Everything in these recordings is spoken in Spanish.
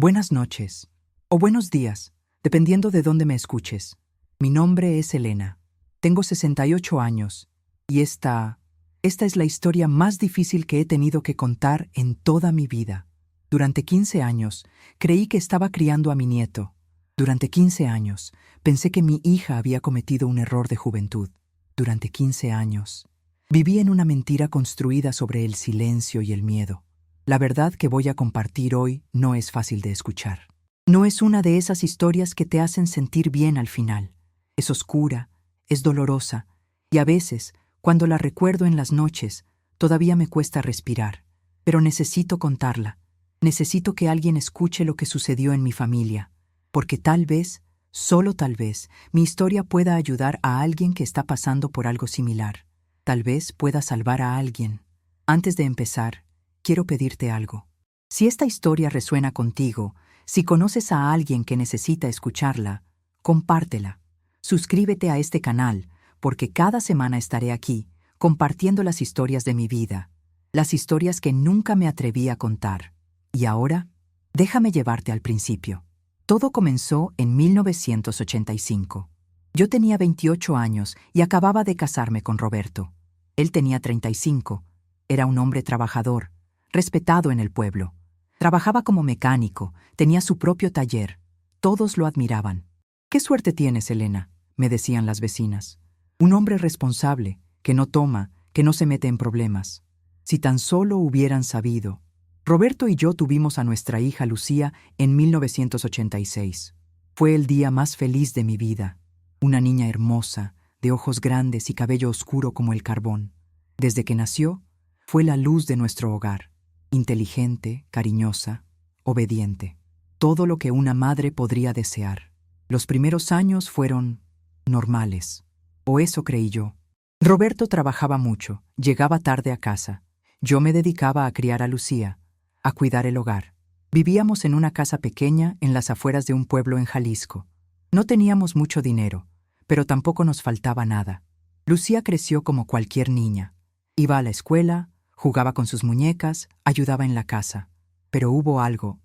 Buenas noches, o buenos días, dependiendo de dónde me escuches. Mi nombre es Elena. Tengo 68 años, y esta es la historia más difícil que he tenido que contar en toda mi vida. Durante 15 años, creí que estaba criando a mi nieto. Durante 15 años, pensé que mi hija había cometido un error de juventud. Durante 15 años, viví en una mentira construida sobre el silencio y el miedo. La verdad que voy a compartir hoy no es fácil de escuchar. No es una de esas historias que te hacen sentir bien al final. Es oscura, es dolorosa, y a veces, cuando la recuerdo en las noches, todavía me cuesta respirar. Pero necesito contarla. Necesito que alguien escuche lo que sucedió en mi familia, porque tal vez, solo tal vez, mi historia pueda ayudar a alguien que está pasando por algo similar. Tal vez pueda salvar a alguien. Antes de empezar, quiero pedirte algo. Si esta historia resuena contigo, si conoces a alguien que necesita escucharla, compártela. Suscríbete a este canal, porque cada semana estaré aquí, compartiendo las historias de mi vida, las historias que nunca me atreví a contar. Y ahora, déjame llevarte al principio. Todo comenzó en 1985. Yo tenía 28 años y acababa de casarme con Roberto. Él tenía 35. Era un hombre trabajador, respetado en el pueblo. Trabajaba como mecánico, tenía su propio taller. Todos lo admiraban. «¿Qué suerte tienes, Elena?», me decían las vecinas. «Un hombre responsable, que no toma, que no se mete en problemas». Si tan solo hubieran sabido. Roberto y yo tuvimos a nuestra hija Lucía en 1986. Fue el día más feliz de mi vida. Una niña hermosa, de ojos grandes y cabello oscuro como el carbón. Desde que nació, fue la luz de nuestro hogar. Inteligente, cariñosa, obediente. Todo lo que una madre podría desear. Los primeros años fueron normales. O eso creí yo. Roberto trabajaba mucho, llegaba tarde a casa. Yo me dedicaba a criar a Lucía, a cuidar el hogar. Vivíamos en una casa pequeña en las afueras de un pueblo en Jalisco. No teníamos mucho dinero, pero tampoco nos faltaba nada. Lucía creció como cualquier niña. Iba a la escuela, jugaba con sus muñecas, ayudaba en la casa. Pero hubo algo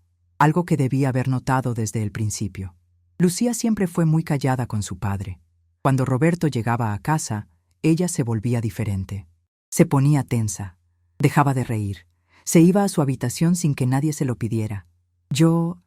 que debía haber notado desde el principio. Lucía siempre fue muy callada con su padre. Cuando Roberto llegaba a casa, ella se volvía diferente. Se ponía tensa, dejaba de reír, se iba a su habitación sin que nadie se lo pidiera. Yo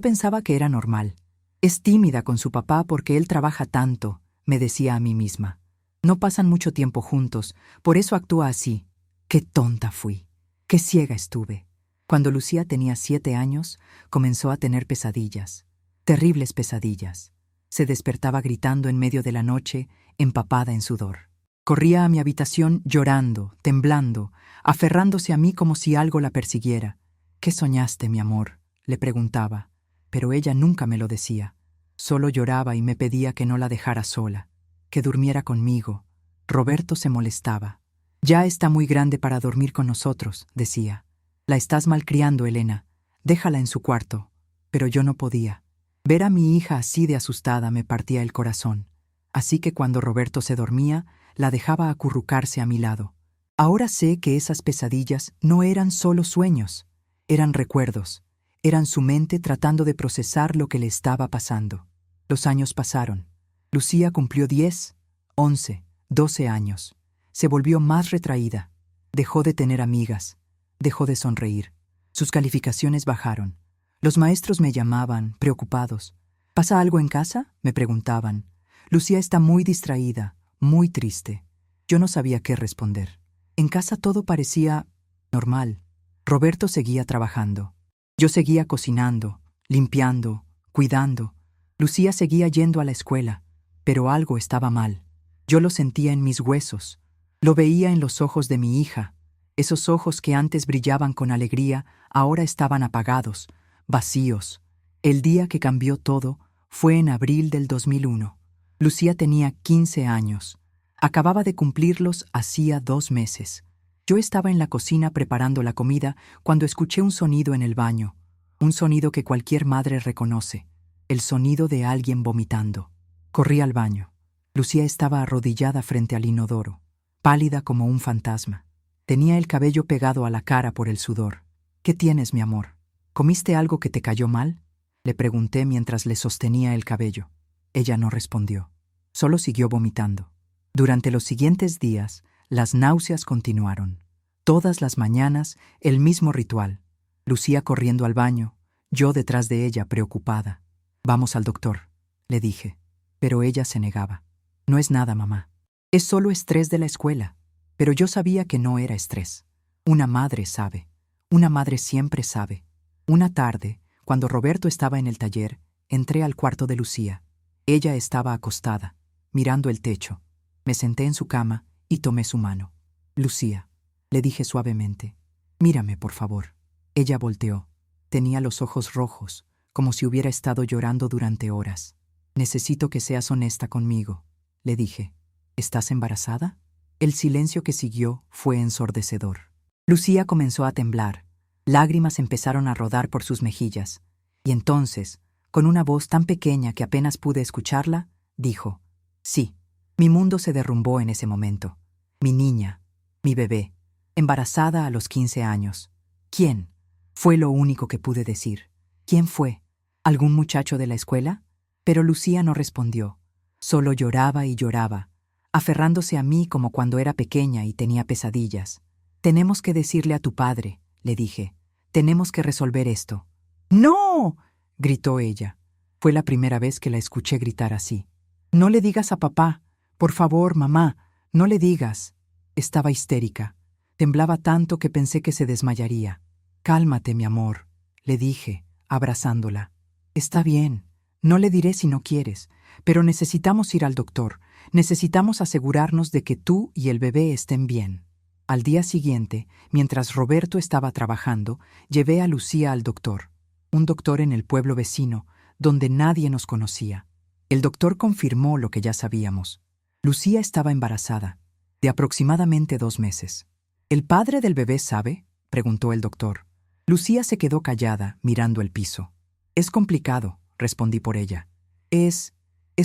pensaba que era normal. Es tímida con su papá porque él trabaja tanto, me decía a mí misma. No pasan mucho tiempo juntos, por eso actúa así. Qué tonta fui, qué ciega estuve. Cuando Lucía tenía 7 años, comenzó a tener pesadillas, terribles pesadillas. Se despertaba gritando en medio de la noche, empapada en sudor. Corría a mi habitación llorando, temblando, aferrándose a mí como si algo la persiguiera. «¿Qué soñaste, mi amor?», le preguntaba, pero ella nunca me lo decía. Solo lloraba y me pedía que no la dejara sola, que durmiera conmigo. Roberto se molestaba. «Ya está muy grande para dormir con nosotros», decía. «La estás malcriando, Elena. Déjala en su cuarto». Pero yo no podía. Ver a mi hija así de asustada me partía el corazón. Así que cuando Roberto se dormía, la dejaba acurrucarse a mi lado. Ahora sé que esas pesadillas no eran solo sueños, eran recuerdos, eran su mente tratando de procesar lo que le estaba pasando. Los años pasaron. Lucía cumplió 10, 11, 12 años. Se volvió más retraída. Dejó de tener amigas. Dejó de sonreír. Sus calificaciones bajaron. Los maestros me llamaban, preocupados. «¿Pasa algo en casa?», me preguntaban. Lucía está muy distraída, muy triste. Yo no sabía qué responder. En casa todo parecía normal. Roberto seguía trabajando. Yo seguía cocinando, limpiando, cuidando. Lucía seguía yendo a la escuela, pero algo estaba mal. Yo lo sentía en mis huesos. Lo veía en los ojos de mi hija. Esos ojos que antes brillaban con alegría, ahora estaban apagados, vacíos. El día que cambió todo fue en abril del 2001. Lucía tenía 15 años. Acababa de cumplirlos hacía 2 meses. Yo estaba en la cocina preparando la comida cuando escuché un sonido en el baño. Un sonido que cualquier madre reconoce. El sonido de alguien vomitando. Corrí al baño. Lucía estaba arrodillada frente al inodoro, pálida como un fantasma. Tenía el cabello pegado a la cara por el sudor. «¿Qué tienes, mi amor?», ¿Comiste algo que te cayó mal?, le pregunté mientras le sostenía el cabello. Ella no respondió. Solo siguió vomitando. Durante los siguientes días, las náuseas continuaron. Todas las mañanas, el mismo ritual. Lucía corriendo al baño, yo detrás de ella preocupada. «Vamos al doctor», le dije. Pero ella se negaba. «No es nada, mamá. Es solo estrés de la escuela». Pero yo sabía que no era estrés. Una madre sabe. Una madre siempre sabe. Una tarde, cuando Roberto estaba en el taller, entré al cuarto de Lucía. Ella estaba acostada, mirando el techo. Me senté en su cama y tomé su mano. «Lucía», le dije suavemente, «mírame, por favor». Ella volteó. Tenía los ojos rojos, como si hubiera estado llorando durante horas. «Necesito que seas honesta conmigo», le dije. «¿Estás embarazada?». El silencio que siguió fue ensordecedor. Lucía comenzó a temblar. Lágrimas empezaron a rodar por sus mejillas. Y entonces, con una voz tan pequeña que apenas pude escucharla, dijo: «Sí». Mi mundo se derrumbó en ese momento. Mi niña, mi bebé, embarazada a los 15 años. ¿Quién? Fue lo único que pude decir. ¿Quién fue? ¿Algún muchacho de la escuela? Pero Lucía no respondió. Solo lloraba y lloraba, aferrándose a mí como cuando era pequeña y tenía pesadillas. «Tenemos que decirle a tu padre», le dije. «Tenemos que resolver esto». «¡No!», gritó ella. Fue la primera vez que la escuché gritar así. «No le digas a papá. Por favor, mamá, no le digas». Estaba histérica. Temblaba tanto que pensé que se desmayaría. «Cálmate, mi amor», le dije, abrazándola. «Está bien. No le diré si no quieres, pero necesitamos ir al doctor. Necesitamos asegurarnos de que tú y el bebé estén bien». Al día siguiente, mientras Roberto estaba trabajando, llevé a Lucía al doctor. Un doctor en el pueblo vecino, donde nadie nos conocía. El doctor confirmó lo que ya sabíamos. Lucía estaba embarazada, de aproximadamente 2 meses. «¿El padre del bebé sabe?», preguntó el doctor. Lucía se quedó callada, mirando el piso. «Es complicado», respondí por ella. Es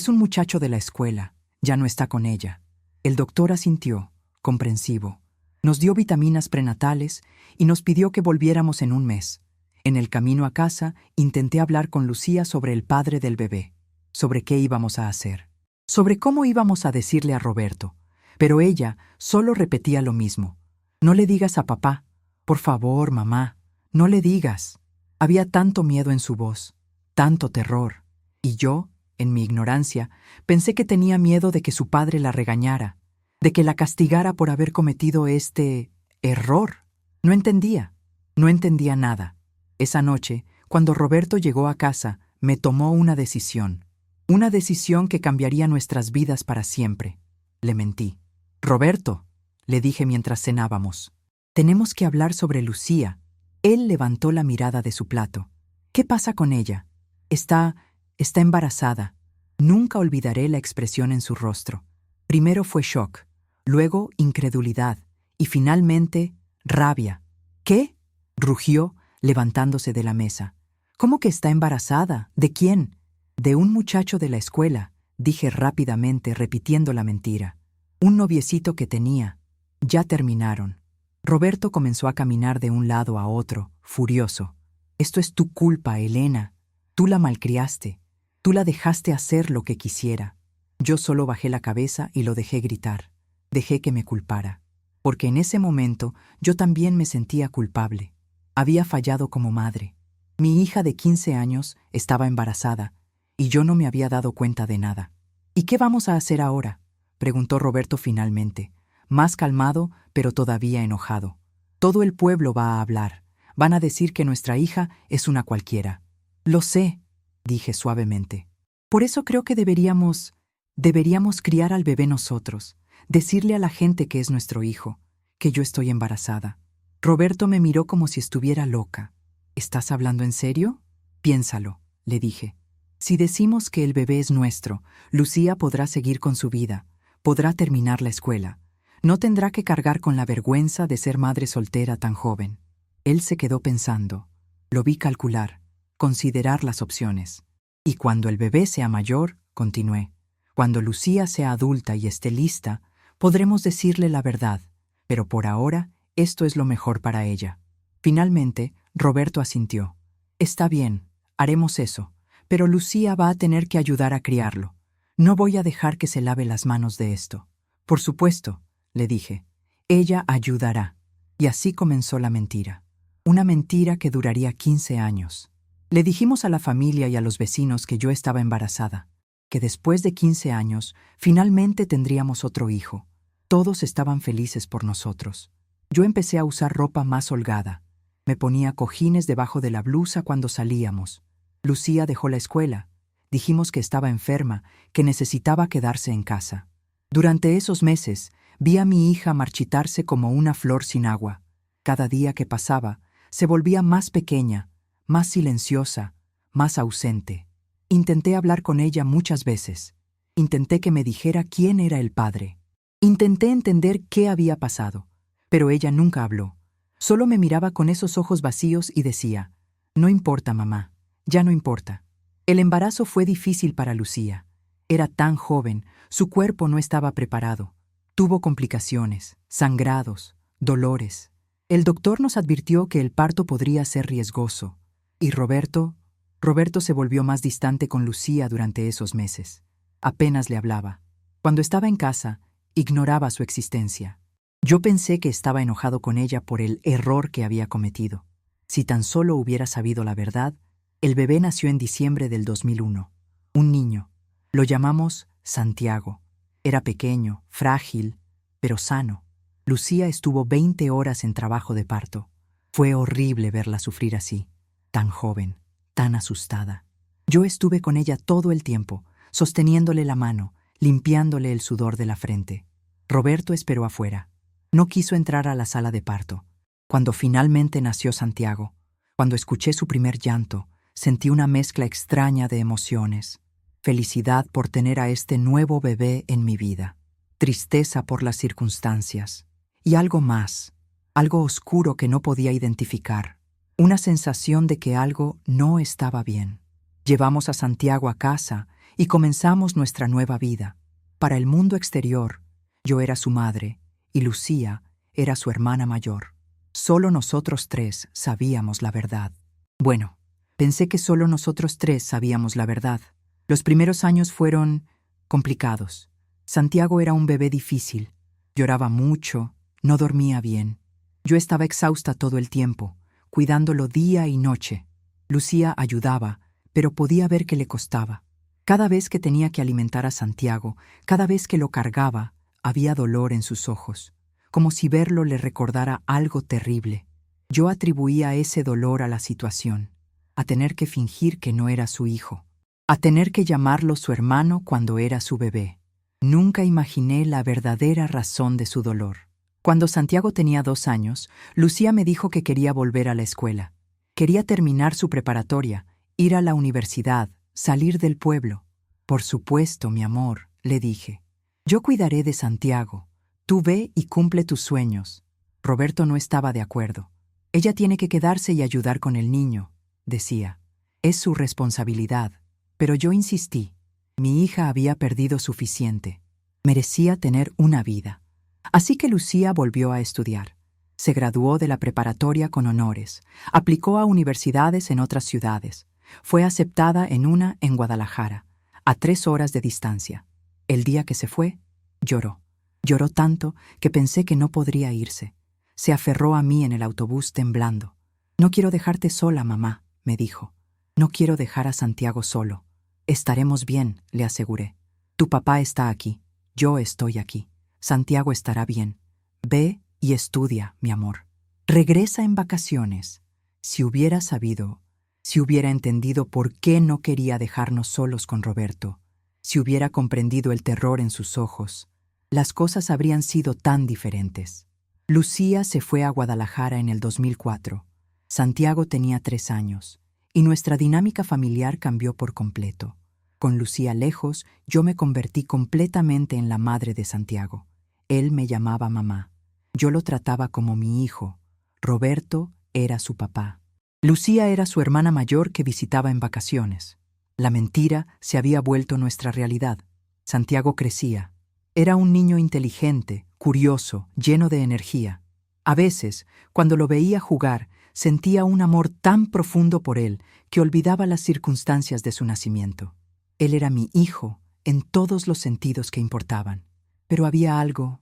un muchacho de la escuela. Ya no está con ella». El doctor asintió, comprensivo. Nos dio vitaminas prenatales y nos pidió que volviéramos en un mes. En el camino a casa, intenté hablar con Lucía sobre el padre del bebé, sobre qué íbamos a hacer, sobre cómo íbamos a decirle a Roberto. Pero ella solo repetía lo mismo. «No le digas a papá. Por favor, mamá, no le digas». Había tanto miedo en su voz, tanto terror. Y yo, en mi ignorancia, pensé que tenía miedo de que su padre la regañara, de que la castigara por haber cometido este error. No entendía nada. Esa noche, cuando Roberto llegó a casa, me tomó una decisión que cambiaría nuestras vidas para siempre. Le mentí. «Roberto», le dije mientras cenábamos, «tenemos que hablar sobre Lucía». Él levantó la mirada de su plato. «¿Qué pasa con ella?». Está embarazada». Nunca olvidaré la expresión en su rostro. Primero fue shock, luego incredulidad y finalmente rabia. «¿Qué?», rugió, levantándose de la mesa. «¿Cómo que está embarazada? ¿De quién?». «De un muchacho de la escuela», dije rápidamente, repitiendo la mentira. «Un noviecito que tenía. Ya terminaron». Roberto comenzó a caminar de un lado a otro, furioso. «Esto es tu culpa, Elena. Tú la malcriaste. Tú la dejaste hacer lo que quisiera». Yo solo bajé la cabeza y lo dejé gritar. Dejé que me culpara. Porque en ese momento yo también me sentía culpable. Había fallado como madre. Mi hija de 15 años estaba embarazada y yo no me había dado cuenta de nada. «¿Y qué vamos a hacer ahora?», preguntó Roberto finalmente, más calmado, pero todavía enojado. «Todo el pueblo va a hablar. Van a decir que nuestra hija es una cualquiera». «Lo sé», dije suavemente. «Por eso creo que deberíamos criar al bebé nosotros, decirle a la gente que es nuestro hijo, que yo estoy embarazada». Roberto me miró como si estuviera loca. «¿Estás hablando en serio?». «Piénsalo», le dije. «Si decimos que el bebé es nuestro, Lucía podrá seguir con su vida, podrá terminar la escuela. No tendrá que cargar con la vergüenza de ser madre soltera tan joven». Él se quedó pensando. Lo vi calcular, considerar las opciones. «Y cuando el bebé sea mayor», continué, «cuando Lucía sea adulta y esté lista, podremos decirle la verdad, pero por ahora esto es lo mejor para ella». Finalmente, Roberto asintió. Está bien, haremos eso, pero Lucía va a tener que ayudar a criarlo. No voy a dejar que se lave las manos de esto. Por supuesto, le dije. Ella ayudará. Y así comenzó la mentira. Una mentira que duraría 15 años. Le dijimos a la familia y a los vecinos que yo estaba embarazada, que después de 15 años finalmente tendríamos otro hijo. Todos estaban felices por nosotros. Yo empecé a usar ropa más holgada. Me ponía cojines debajo de la blusa cuando salíamos. Lucía dejó la escuela. Dijimos que estaba enferma, que necesitaba quedarse en casa. Durante esos meses, vi a mi hija marchitarse como una flor sin agua. Cada día que pasaba, se volvía más pequeña, más silenciosa, más ausente. Intenté hablar con ella muchas veces. Intenté que me dijera quién era el padre. Intenté entender qué había pasado, pero ella nunca habló. Solo me miraba con esos ojos vacíos y decía, «No importa, mamá, ya no importa». El embarazo fue difícil para Lucía. Era tan joven, su cuerpo no estaba preparado. Tuvo complicaciones, sangrados, dolores. El doctor nos advirtió que el parto podría ser riesgoso. Y Roberto se volvió más distante con Lucía durante esos meses. Apenas le hablaba. Cuando estaba en casa, ignoraba su existencia. Yo pensé que estaba enojado con ella por el error que había cometido. Si tan solo hubiera sabido la verdad, el bebé nació en diciembre del 2001. Un niño. Lo llamamos Santiago. Era pequeño, frágil, pero sano. Lucía estuvo 20 horas en trabajo de parto. Fue horrible verla sufrir así, tan joven, tan asustada. Yo estuve con ella todo el tiempo, sosteniéndole la mano, limpiándole el sudor de la frente. Roberto esperó afuera. No quiso entrar a la sala de parto. Cuando finalmente nació Santiago, cuando escuché su primer llanto, sentí una mezcla extraña de emociones. Felicidad por tener a este nuevo bebé en mi vida. Tristeza por las circunstancias. Y algo más, algo oscuro que no podía identificar. Una sensación de que algo no estaba bien. Llevamos a Santiago a casa y comenzamos nuestra nueva vida. Para el mundo exterior, yo era su madre y Lucía era su hermana mayor. Solo nosotros tres sabíamos la verdad. Bueno, pensé que solo nosotros tres sabíamos la verdad. Los primeros años fueron complicados. Santiago era un bebé difícil. Lloraba mucho, no dormía bien. Yo estaba exhausta todo el tiempo, cuidándolo día y noche. Lucía ayudaba, pero podía ver que le costaba. Cada vez que tenía que alimentar a Santiago, cada vez que lo cargaba, había dolor en sus ojos, como si verlo le recordara algo terrible. Yo atribuía ese dolor a la situación, a tener que fingir que no era su hijo, a tener que llamarlo su hermano cuando era su bebé. Nunca imaginé la verdadera razón de su dolor. Cuando Santiago tenía 2 años, Lucía me dijo que quería volver a la escuela. Quería terminar su preparatoria, ir a la universidad, salir del pueblo. Por supuesto, mi amor, le dije. Yo cuidaré de Santiago. Tú ve y cumple tus sueños. Roberto no estaba de acuerdo. Ella tiene que quedarse y ayudar con el niño, decía. Es su responsabilidad. Pero yo insistí. Mi hija había perdido suficiente. Merecía tener una vida. Así que Lucía volvió a estudiar. Se graduó de la preparatoria con honores. Aplicó a universidades en otras ciudades. Fue aceptada en una en Guadalajara, a 3 horas de distancia. El día que se fue, lloró. Lloró tanto que pensé que no podría irse. Se aferró a mí en el autobús temblando. «No quiero dejarte sola, mamá», me dijo. «No quiero dejar a Santiago solo». «Estaremos bien», le aseguré. «Tu papá está aquí. Yo estoy aquí. Santiago estará bien. Ve y estudia, mi amor. Regresa en vacaciones». Si hubiera sabido, si hubiera entendido por qué no quería dejarnos solos con Roberto, si hubiera comprendido el terror en sus ojos, las cosas habrían sido tan diferentes. Lucía se fue a Guadalajara en el 2004. Santiago tenía 3 años, y nuestra dinámica familiar cambió por completo. Con Lucía lejos, yo me convertí completamente en la madre de Santiago. Él me llamaba mamá. Yo lo trataba como mi hijo. Roberto era su papá. Lucía era su hermana mayor que visitaba en vacaciones. La mentira se había vuelto nuestra realidad. Santiago crecía. Era un niño inteligente, curioso, lleno de energía. A veces, cuando lo veía jugar, Sentía un amor tan profundo por él que olvidaba las circunstancias de su nacimiento. Él era mi hijo en todos los sentidos que importaban. Pero había algo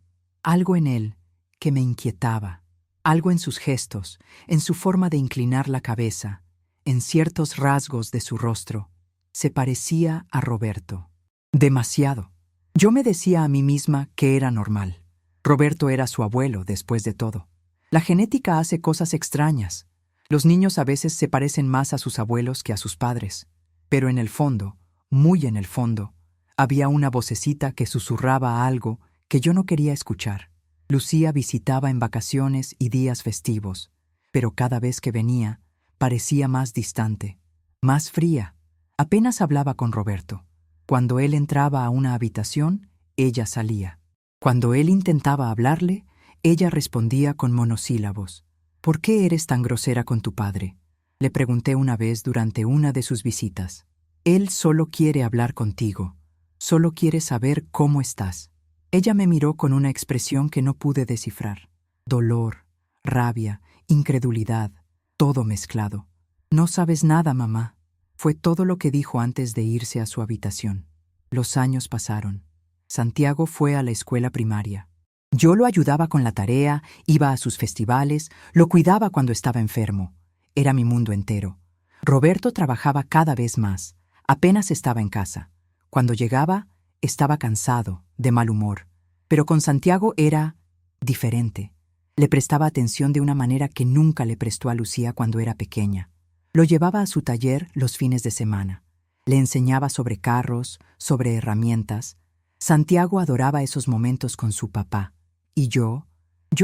en él que me inquietaba. Algo en sus gestos, en su forma de inclinar la cabeza, en ciertos rasgos de su rostro. Se parecía a Roberto. Demasiado. Yo me decía a mí misma que era normal. Roberto era su abuelo, después de todo. La genética hace cosas extrañas. Los niños a veces se parecen más a sus abuelos que a sus padres. Pero en el fondo, muy en el fondo, había una vocecita que susurraba algo que yo no quería escuchar. Lucía visitaba en vacaciones y días festivos, pero cada vez que venía, parecía más distante, más fría. Apenas hablaba con Roberto. Cuando él entraba a una habitación, ella salía. Cuando él intentaba hablarle, ella respondía con monosílabos. «¿Por qué eres tan grosera con tu padre?», le pregunté una vez durante una de sus visitas. «Él solo quiere hablar contigo. Solo quiere saber cómo estás». Ella me miró con una expresión que no pude descifrar. Dolor, rabia, incredulidad, todo mezclado. «No sabes nada, mamá», fue todo lo que dijo antes de irse a su habitación. Los años pasaron. Santiago fue a la escuela primaria. Yo lo ayudaba con la tarea, iba a sus festivales, lo cuidaba cuando estaba enfermo. Era mi mundo entero. Roberto trabajaba cada vez más. Apenas estaba en casa. Cuando llegaba, estaba cansado, de mal humor. Pero con Santiago era diferente. Le prestaba atención de una manera que nunca le prestó a Lucía cuando era pequeña. Lo llevaba a su taller los fines de semana. Le enseñaba sobre carros, sobre herramientas. Santiago adoraba esos momentos con su papá. Y yo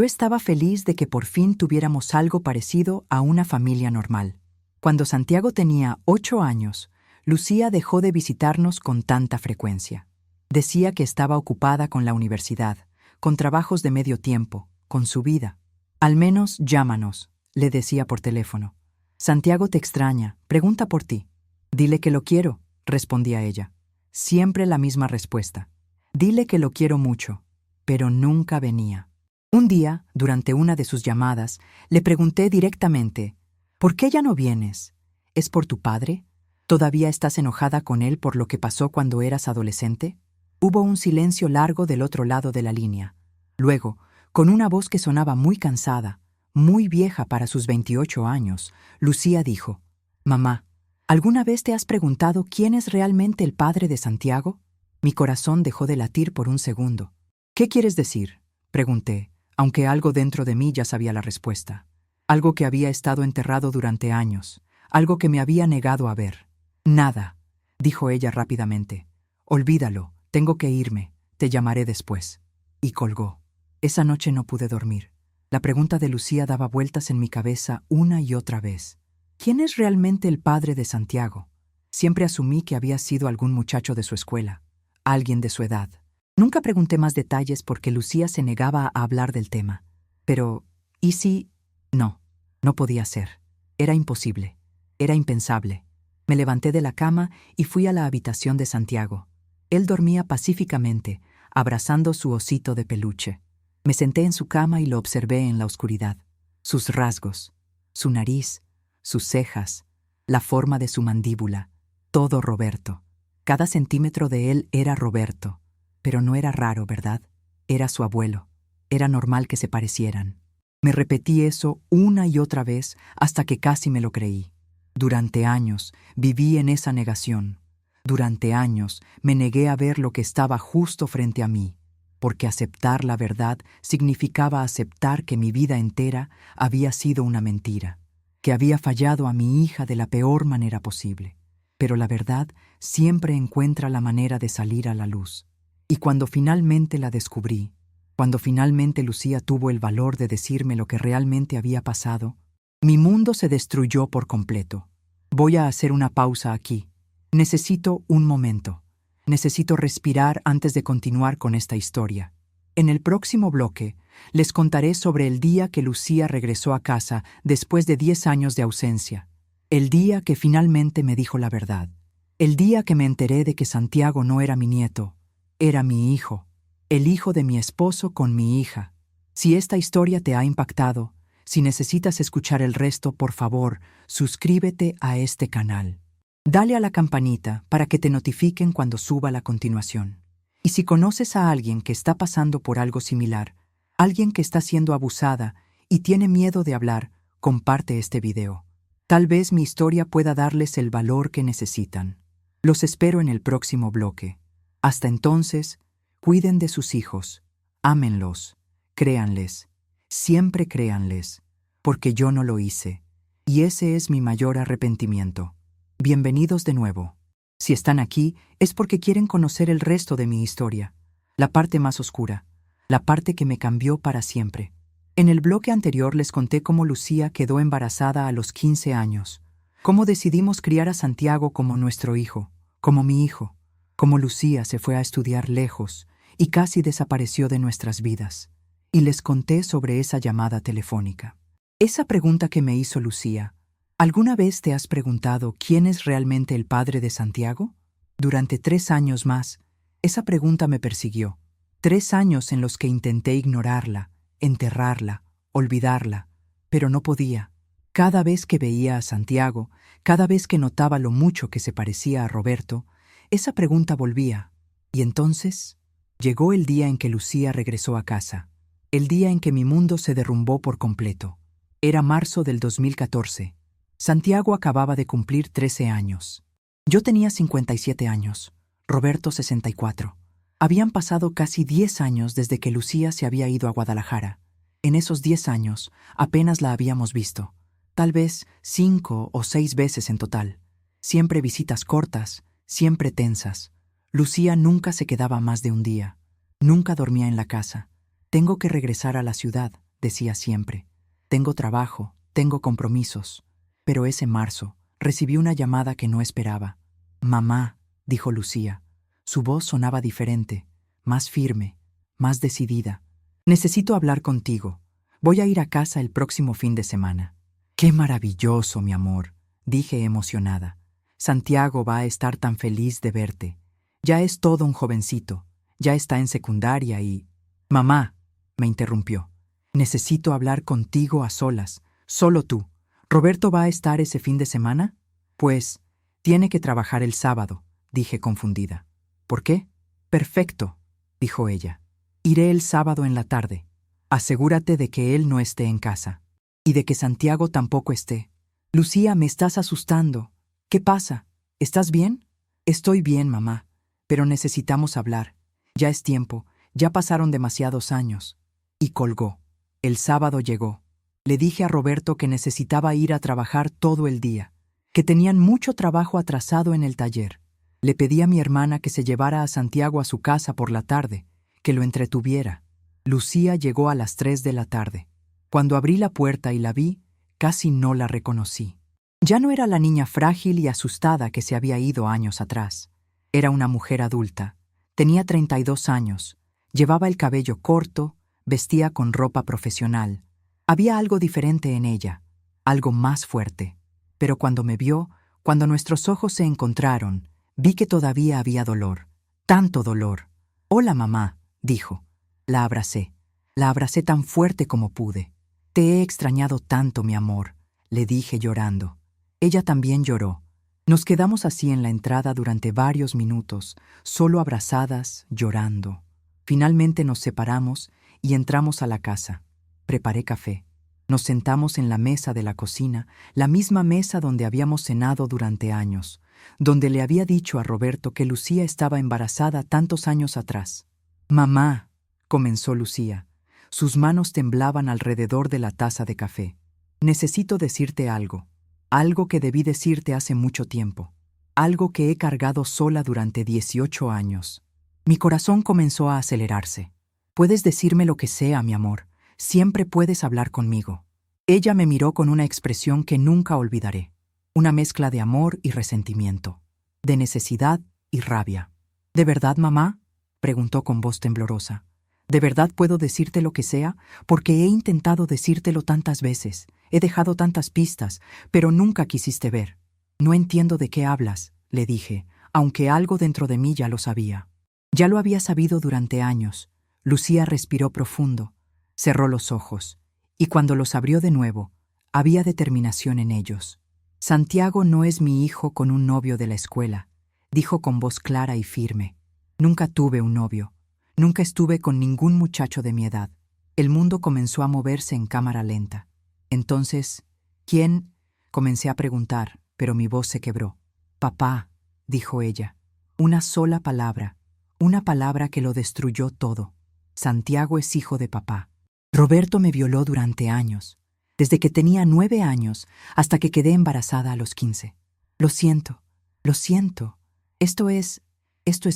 estaba feliz de que por fin tuviéramos algo parecido a una familia normal. Cuando Santiago tenía 8 años, Lucía dejó de visitarnos con tanta frecuencia. Decía que estaba ocupada con la universidad, con trabajos de medio tiempo, con su vida. «Al menos llámanos», le decía por teléfono. «Santiago te extraña, pregunta por ti». «Dile que lo quiero», respondía ella. Siempre la misma respuesta. «Dile que lo quiero mucho», pero nunca venía. Un día, durante una de sus llamadas, le pregunté directamente: «¿Por qué ya no vienes? ¿Es por tu padre? ¿Todavía estás enojada con él por lo que pasó cuando eras adolescente?». Hubo un silencio largo del otro lado de la línea. Luego, con una voz que sonaba muy cansada, muy vieja para sus 28 años, Lucía dijo: «Mamá, ¿alguna vez te has preguntado quién es realmente el padre de Santiago?». Mi corazón dejó de latir por un segundo. «¿Qué quieres decir?», pregunté, aunque algo dentro de mí ya sabía la respuesta. Algo que había estado enterrado durante años, algo que me había negado a ver. «Nada», dijo ella rápidamente. «Olvídalo, tengo que irme, te llamaré después». Y colgó. Esa noche no pude dormir. La pregunta de Lucía daba vueltas en mi cabeza una y otra vez. ¿Quién es realmente el padre de Santiago? Siempre asumí que había sido algún muchacho de su escuela, alguien de su edad. Nunca pregunté más detalles porque Lucía se negaba a hablar del tema. Pero, ¿y si? No, no podía ser. Era imposible. Era impensable. Me levanté de la cama y fui a la habitación de Santiago. Él dormía pacíficamente, abrazando su osito de peluche. Me senté en su cama y lo observé en la oscuridad. Sus rasgos, su nariz, sus cejas, la forma de su mandíbula, todo Roberto. Cada centímetro de él era Roberto. Pero no era raro, ¿verdad? Era su abuelo. Era normal que se parecieran. Me repetí eso una y otra vez hasta que casi me lo creí. Durante años viví en esa negación. Durante años me negué a ver lo que estaba justo frente a mí, porque aceptar la verdad significaba aceptar que mi vida entera había sido una mentira, que había fallado a mi hija de la peor manera posible. Pero la verdad siempre encuentra la manera de salir a la luz. Y cuando finalmente la descubrí, cuando finalmente Lucía tuvo el valor de decirme lo que realmente había pasado, mi mundo se destruyó por completo. Voy a hacer una pausa aquí. Necesito un momento. Necesito respirar antes de continuar con esta historia. En el próximo bloque, les contaré sobre el día que Lucía regresó a casa después de 10 años de ausencia. El día que finalmente me dijo la verdad. El día que me enteré de que Santiago no era mi nieto, era mi hijo. El hijo de mi esposo con mi hija. Si esta historia te ha impactado, Si necesitas escuchar el resto, por favor, suscríbete a este canal. Dale a la campanita para que te notifiquen cuando suba la continuación. Y si conoces a alguien que está pasando por algo similar, alguien que está siendo abusada y tiene miedo de hablar, comparte este video. Tal vez mi historia pueda darles el valor que necesitan. Los espero en el próximo bloque. Hasta entonces, cuiden de sus hijos, ámenlos, créanles, siempre créanles, porque yo no lo hice, y ese es mi mayor arrepentimiento. Bienvenidos de nuevo. Si están aquí, es porque quieren conocer el resto de mi historia, la parte más oscura, la parte que me cambió para siempre. En el bloque anterior les conté cómo Lucía quedó embarazada a los 15 años, cómo decidimos criar a Santiago como nuestro hijo, como mi hijo, cómo Lucía se fue a estudiar lejos y casi desapareció de nuestras vidas. Y les conté sobre esa llamada telefónica. Esa pregunta que me hizo Lucía: ¿alguna vez te has preguntado quién es realmente el padre de Santiago? Durante 3 años más, esa pregunta me persiguió. 3 años en los que intenté ignorarla, enterrarla, olvidarla, pero no podía. Cada vez que veía a Santiago, cada vez que notaba lo mucho que se parecía a Roberto, esa pregunta volvía. Y entonces llegó el día en que Lucía regresó a casa, el día en que mi mundo se derrumbó por completo. Era marzo del 2014. Santiago acababa de cumplir 13 años. Yo tenía 57 años, Roberto 64. Habían pasado casi 10 años desde que Lucía se había ido a Guadalajara. En esos 10 años apenas la habíamos visto, tal vez 5 o 6 veces en total. Siempre visitas cortas, siempre tensas. Lucía nunca se quedaba más de un día. Nunca dormía en la casa. Tengo que regresar a la ciudad, decía siempre. Tengo trabajo, tengo compromisos. Pero ese marzo recibí una llamada que no esperaba. Mamá, dijo Lucía. Su voz sonaba diferente, más firme, más decidida. Necesito hablar contigo. Voy a ir a casa el próximo fin de semana. ¡Qué maravilloso, mi amor!, dije emocionada. Santiago va a estar tan feliz de verte. Ya es todo un jovencito. Ya está en secundaria y... Mamá, me interrumpió. Necesito hablar contigo a solas. Solo tú. ¿Roberto va a estar ese fin de semana? Pues, tiene que trabajar el sábado, dije confundida. ¿Por qué? Perfecto, dijo ella. Iré el sábado en la tarde. Asegúrate de que él no esté en casa. Y de que Santiago tampoco esté. Lucía, me estás asustando. ¿Qué pasa? ¿Estás bien? Estoy bien, mamá, pero necesitamos hablar. Ya es tiempo, ya pasaron demasiados años. Y colgó. El sábado llegó. Le dije a Roberto que necesitaba ir a trabajar todo el día, que tenían mucho trabajo atrasado en el taller. Le pedí a mi hermana que se llevara a Santiago a su casa por la tarde, que lo entretuviera. Lucía llegó a las 3 de la tarde. Cuando abrí la puerta y la vi, casi no la reconocí. Ya no era la niña frágil y asustada que se había ido años atrás. Era una mujer adulta. Tenía 32 años. Llevaba el cabello corto, vestía con ropa profesional. Había algo diferente en ella, algo más fuerte. Pero cuando me vio, cuando nuestros ojos se encontraron, vi que todavía había dolor, tanto dolor. «Hola, mamá», dijo. La abracé tan fuerte como pude. «Te he extrañado tanto, mi amor», le dije llorando. Ella también lloró. Nos quedamos así en la entrada durante varios minutos, solo abrazadas, llorando. Finalmente nos separamos y entramos a la casa. Preparé café. Nos sentamos en la mesa de la cocina, la misma mesa donde habíamos cenado durante años, donde le había dicho a Roberto que Lucía estaba embarazada tantos años atrás. «Mamá», comenzó Lucía. Sus manos temblaban alrededor de la taza de café. «Necesito decirte algo. Algo que debí decirte hace mucho tiempo. Algo que he cargado sola durante 18 años». Mi corazón comenzó a acelerarse. «Puedes decirme lo que sea, mi amor. Siempre puedes hablar conmigo». Ella me miró con una expresión que nunca olvidaré. Una mezcla de amor y resentimiento, de necesidad y rabia. «¿De verdad, mamá?», preguntó con voz temblorosa. «¿De verdad puedo decirte lo que sea? Porque he intentado decírtelo tantas veces, he dejado tantas pistas, pero nunca quisiste ver». «No entiendo de qué hablas», le dije, aunque algo dentro de mí ya lo sabía. Ya lo había sabido durante años. Lucía respiró profundo, cerró los ojos, Y cuando los abrió de nuevo, había determinación en ellos. Santiago no es mi hijo con un novio de la escuela, dijo con voz clara y firme. Nunca tuve un novio. Nunca estuve con ningún muchacho de mi edad. El mundo comenzó a moverse en cámara lenta. Entonces, ¿quién? Comencé a preguntar, pero mi voz se quebró. Papá, dijo ella. Una sola palabra. Una palabra que lo destruyó todo. Santiago es hijo de papá. Roberto me violó durante años, desde que tenía 9 años hasta que quedé embarazada a los 15. Lo siento, lo siento. Esto es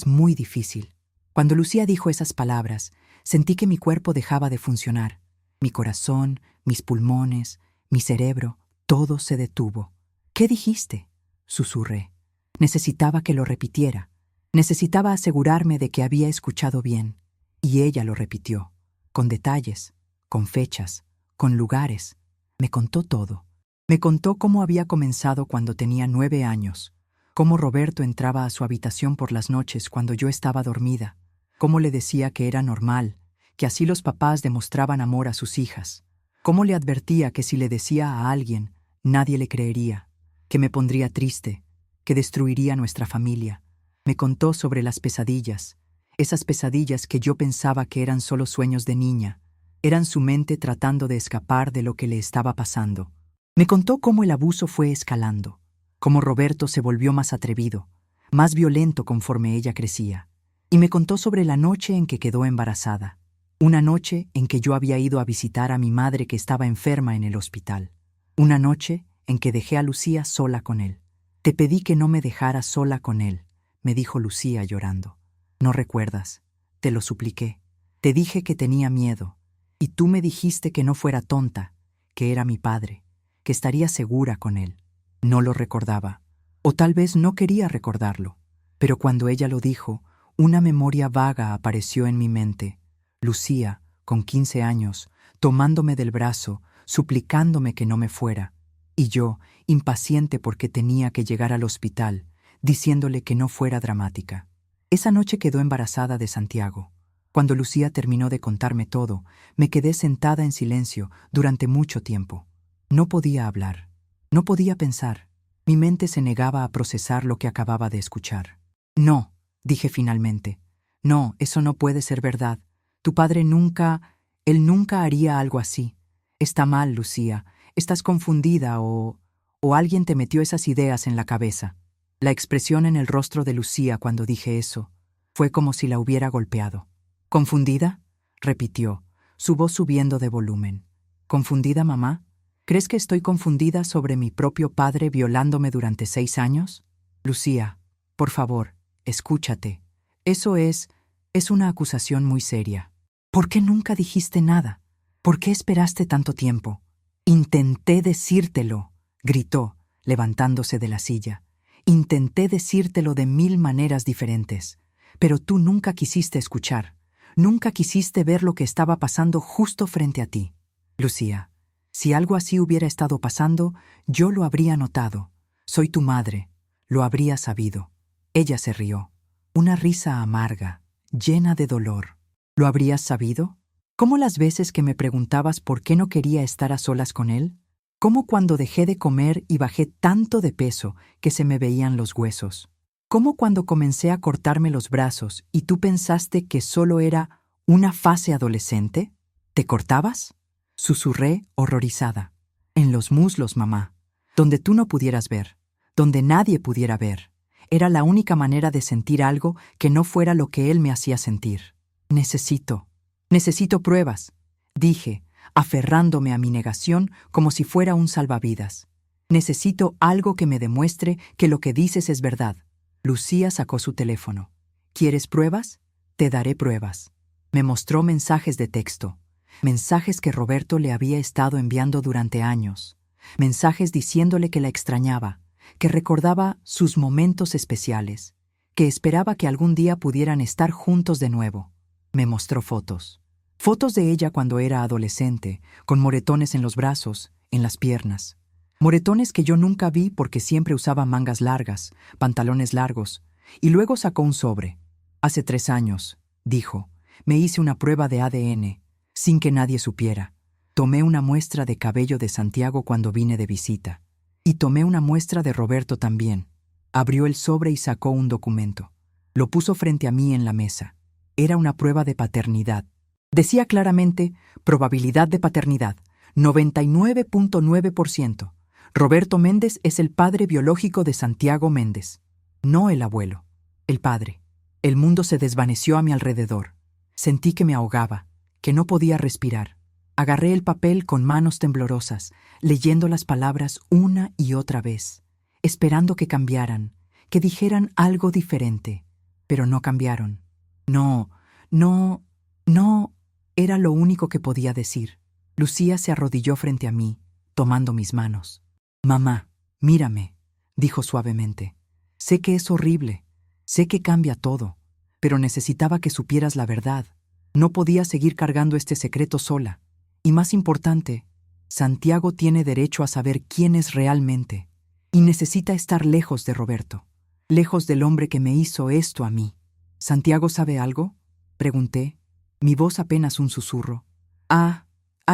muy difícil. Cuando Lucía dijo esas palabras, sentí que mi cuerpo dejaba de funcionar. Mi corazón, mis pulmones, mi cerebro, todo se detuvo. ¿Qué dijiste?, susurré. Necesitaba que lo repitiera. Necesitaba asegurarme de que había escuchado bien. Y ella lo repitió, con detalles, con fechas, con lugares. Me contó todo. Me contó cómo había comenzado cuando tenía 9 años, cómo Roberto entraba a su habitación por las noches cuando yo estaba dormida, cómo le decía que era normal, que así los papás demostraban amor a sus hijas, cómo le advertía que si le decía a alguien, nadie le creería, que me pondría triste, que destruiría nuestra familia. Me contó sobre las pesadillas, esas pesadillas que yo pensaba que eran solo sueños de niña, eran su mente tratando de escapar de lo que le estaba pasando. Me contó cómo el abuso fue escalando, cómo Roberto se volvió más atrevido, más violento conforme ella crecía. Y me contó sobre la noche en que quedó embarazada, una noche en que yo había ido a visitar a mi madre que estaba enferma en el hospital, una noche en que dejé a Lucía sola con él. Te pedí que no me dejaras sola con él, me dijo Lucía llorando. No recuerdas, te lo supliqué. Te dije que tenía miedo, y tú me dijiste que no fuera tonta, que era mi padre, que estaría segura con él. No lo recordaba, o tal vez no quería recordarlo, pero cuando ella lo dijo, una memoria vaga apareció en mi mente. Lucía, con 15 años, tomándome del brazo, suplicándome que no me fuera, y yo, impaciente porque tenía que llegar al hospital, diciéndole que no fuera dramática. Esa noche quedó embarazada de Santiago. Cuando Lucía terminó de contarme todo, me quedé sentada en silencio durante mucho tiempo. No podía hablar, no podía pensar. Mi mente se negaba a procesar lo que acababa de escuchar. No, dije finalmente. No, eso no puede ser verdad. Tu padre él nunca haría algo así. Está mal, Lucía. Estás confundida o alguien te metió esas ideas en la cabeza. La expresión en el rostro de Lucía cuando dije eso fue como si la hubiera golpeado. ¿Confundida?, repitió, su voz subiendo de volumen. ¿Confundida, mamá? ¿Crees que estoy confundida sobre mi propio padre violándome durante 6 años? Lucía, por favor, escúchate. Eso es una acusación muy seria. ¿Por qué nunca dijiste nada? ¿Por qué esperaste tanto tiempo? Intenté decírtelo, gritó, levantándose de la silla. Intenté decírtelo de 1000 maneras diferentes, pero tú nunca quisiste escuchar. Nunca quisiste ver lo que estaba pasando justo frente a ti. Lucía, si algo así hubiera estado pasando, yo lo habría notado. Soy tu madre. Lo habría sabido. Ella se rió. Una risa amarga, llena de dolor. ¿Lo habrías sabido? ¿Cómo las veces que me preguntabas por qué no quería estar a solas con él? ¿Cómo cuando dejé de comer y bajé tanto de peso que se me veían los huesos? ¿Cómo cuando comencé a cortarme los brazos y tú pensaste que solo era una fase adolescente? ¿Te cortabas? Susurré, horrorizada. En los muslos, mamá, donde tú no pudieras ver, donde nadie pudiera ver. Era la única manera de sentir algo que no fuera lo que él me hacía sentir. Necesito pruebas, dije, aferrándome a mi negación como si fuera un salvavidas. Necesito algo que me demuestre que lo que dices es verdad. Lucía sacó su teléfono. ¿Quieres pruebas? Te daré pruebas. Me mostró mensajes de texto, mensajes que Roberto le había estado enviando durante años, mensajes diciéndole que la extrañaba, que recordaba sus momentos especiales, que esperaba que algún día pudieran estar juntos de nuevo. Me mostró fotos. Fotos de ella cuando era adolescente, con moretones en los brazos, en las piernas. Moretones que yo nunca vi porque siempre usaba mangas largas, pantalones largos, y luego sacó un sobre. Hace 3 años, dijo, me hice una prueba de ADN, sin que nadie supiera. Tomé una muestra de cabello de Santiago cuando vine de visita. Y tomé una muestra de Roberto también. Abrió el sobre y sacó un documento. Lo puso frente a mí en la mesa. Era una prueba de paternidad. Decía claramente, probabilidad de paternidad, 99.9%. Roberto Méndez es el padre biológico de Santiago Méndez. No el abuelo, el padre. El mundo se desvaneció a mi alrededor. Sentí que me ahogaba, que no podía respirar. Agarré el papel con manos temblorosas, leyendo las palabras una y otra vez, esperando que cambiaran, que dijeran algo diferente. Pero no cambiaron. No, era lo único que podía decir. Lucía se arrodilló frente a mí, tomando mis manos. «Mamá, mírame», dijo suavemente. «Sé que es horrible, sé que cambia todo, pero necesitaba que supieras la verdad. No podía seguir cargando este secreto sola. Y más importante, Santiago tiene derecho a saber quién es realmente, y necesita estar lejos de Roberto, lejos del hombre que me hizo esto a mí». «¿Santiago sabe algo?», pregunté, mi voz apenas un susurro. ¿Ha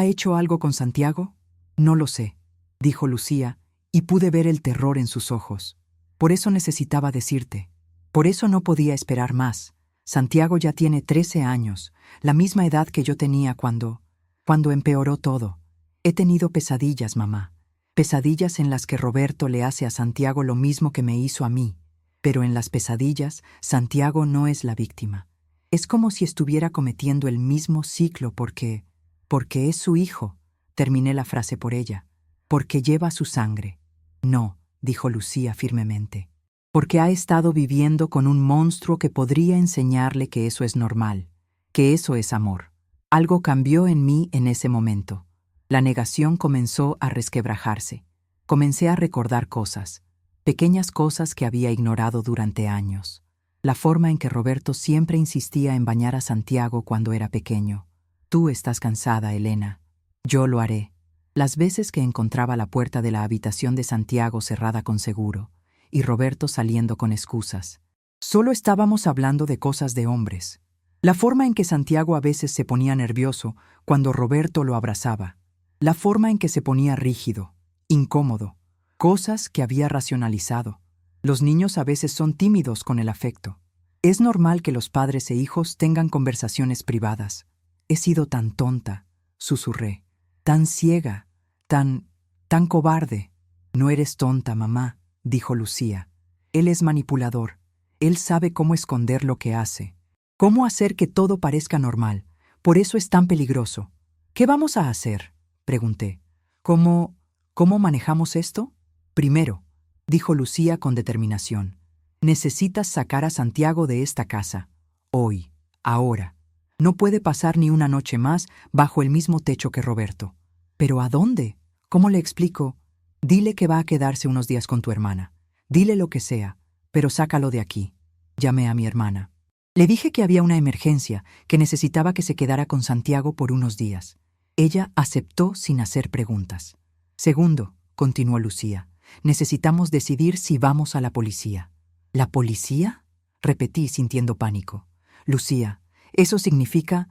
hecho algo con Santiago?» «No lo sé», dijo Lucía, y pude ver el terror en sus ojos. «Por eso necesitaba decirte. Por eso no podía esperar más. Santiago ya tiene 13 años, la misma edad que yo tenía cuando empeoró todo. He tenido pesadillas, mamá. Pesadillas en las que Roberto le hace a Santiago lo mismo que me hizo a mí. Pero en las pesadillas, Santiago no es la víctima. Es como si estuviera cometiendo el mismo ciclo porque es su hijo», terminé la frase por ella. «Porque lleva su sangre». «No», dijo Lucía firmemente. «Porque ha estado viviendo con un monstruo que podría enseñarle que eso es normal, que eso es amor». Algo cambió en mí en ese momento. La negación comenzó a resquebrajarse. Comencé a recordar cosas, pequeñas cosas que había ignorado durante años. La forma en que Roberto siempre insistía en bañar a Santiago cuando era pequeño. «Tú estás cansada, Elena. Yo lo haré». Las veces que encontraba la puerta de la habitación de Santiago cerrada con seguro, y Roberto saliendo con excusas. Solo estábamos hablando de cosas de hombres. La forma en que Santiago a veces se ponía nervioso cuando Roberto lo abrazaba. La forma en que se ponía rígido, incómodo. Cosas que había racionalizado. Los niños a veces son tímidos con el afecto. Es normal que los padres e hijos tengan conversaciones privadas. «He sido tan tonta», susurré. «Tan ciega, tan cobarde». «No eres tonta, mamá», dijo Lucía. «Él es manipulador. Él sabe cómo esconder lo que hace. Cómo hacer que todo parezca normal. Por eso es tan peligroso». «¿Qué vamos a hacer?», pregunté. ¿Cómo manejamos esto?» «Primero», dijo Lucía con determinación, «necesitas sacar a Santiago de esta casa. Hoy, ahora. No puede pasar ni una noche más bajo el mismo techo que Roberto». «¿Pero a dónde? ¿Cómo le explico?» «Dile que va a quedarse unos días con tu hermana. Dile lo que sea, pero sácalo de aquí». Llamé a mi hermana. Le dije que había una emergencia, que necesitaba que se quedara con Santiago por unos días. Ella aceptó sin hacer preguntas. «Segundo», continuó Lucía, «necesitamos decidir si vamos a la policía». «¿La policía?», repetí sintiendo pánico. «Lucía, eso significa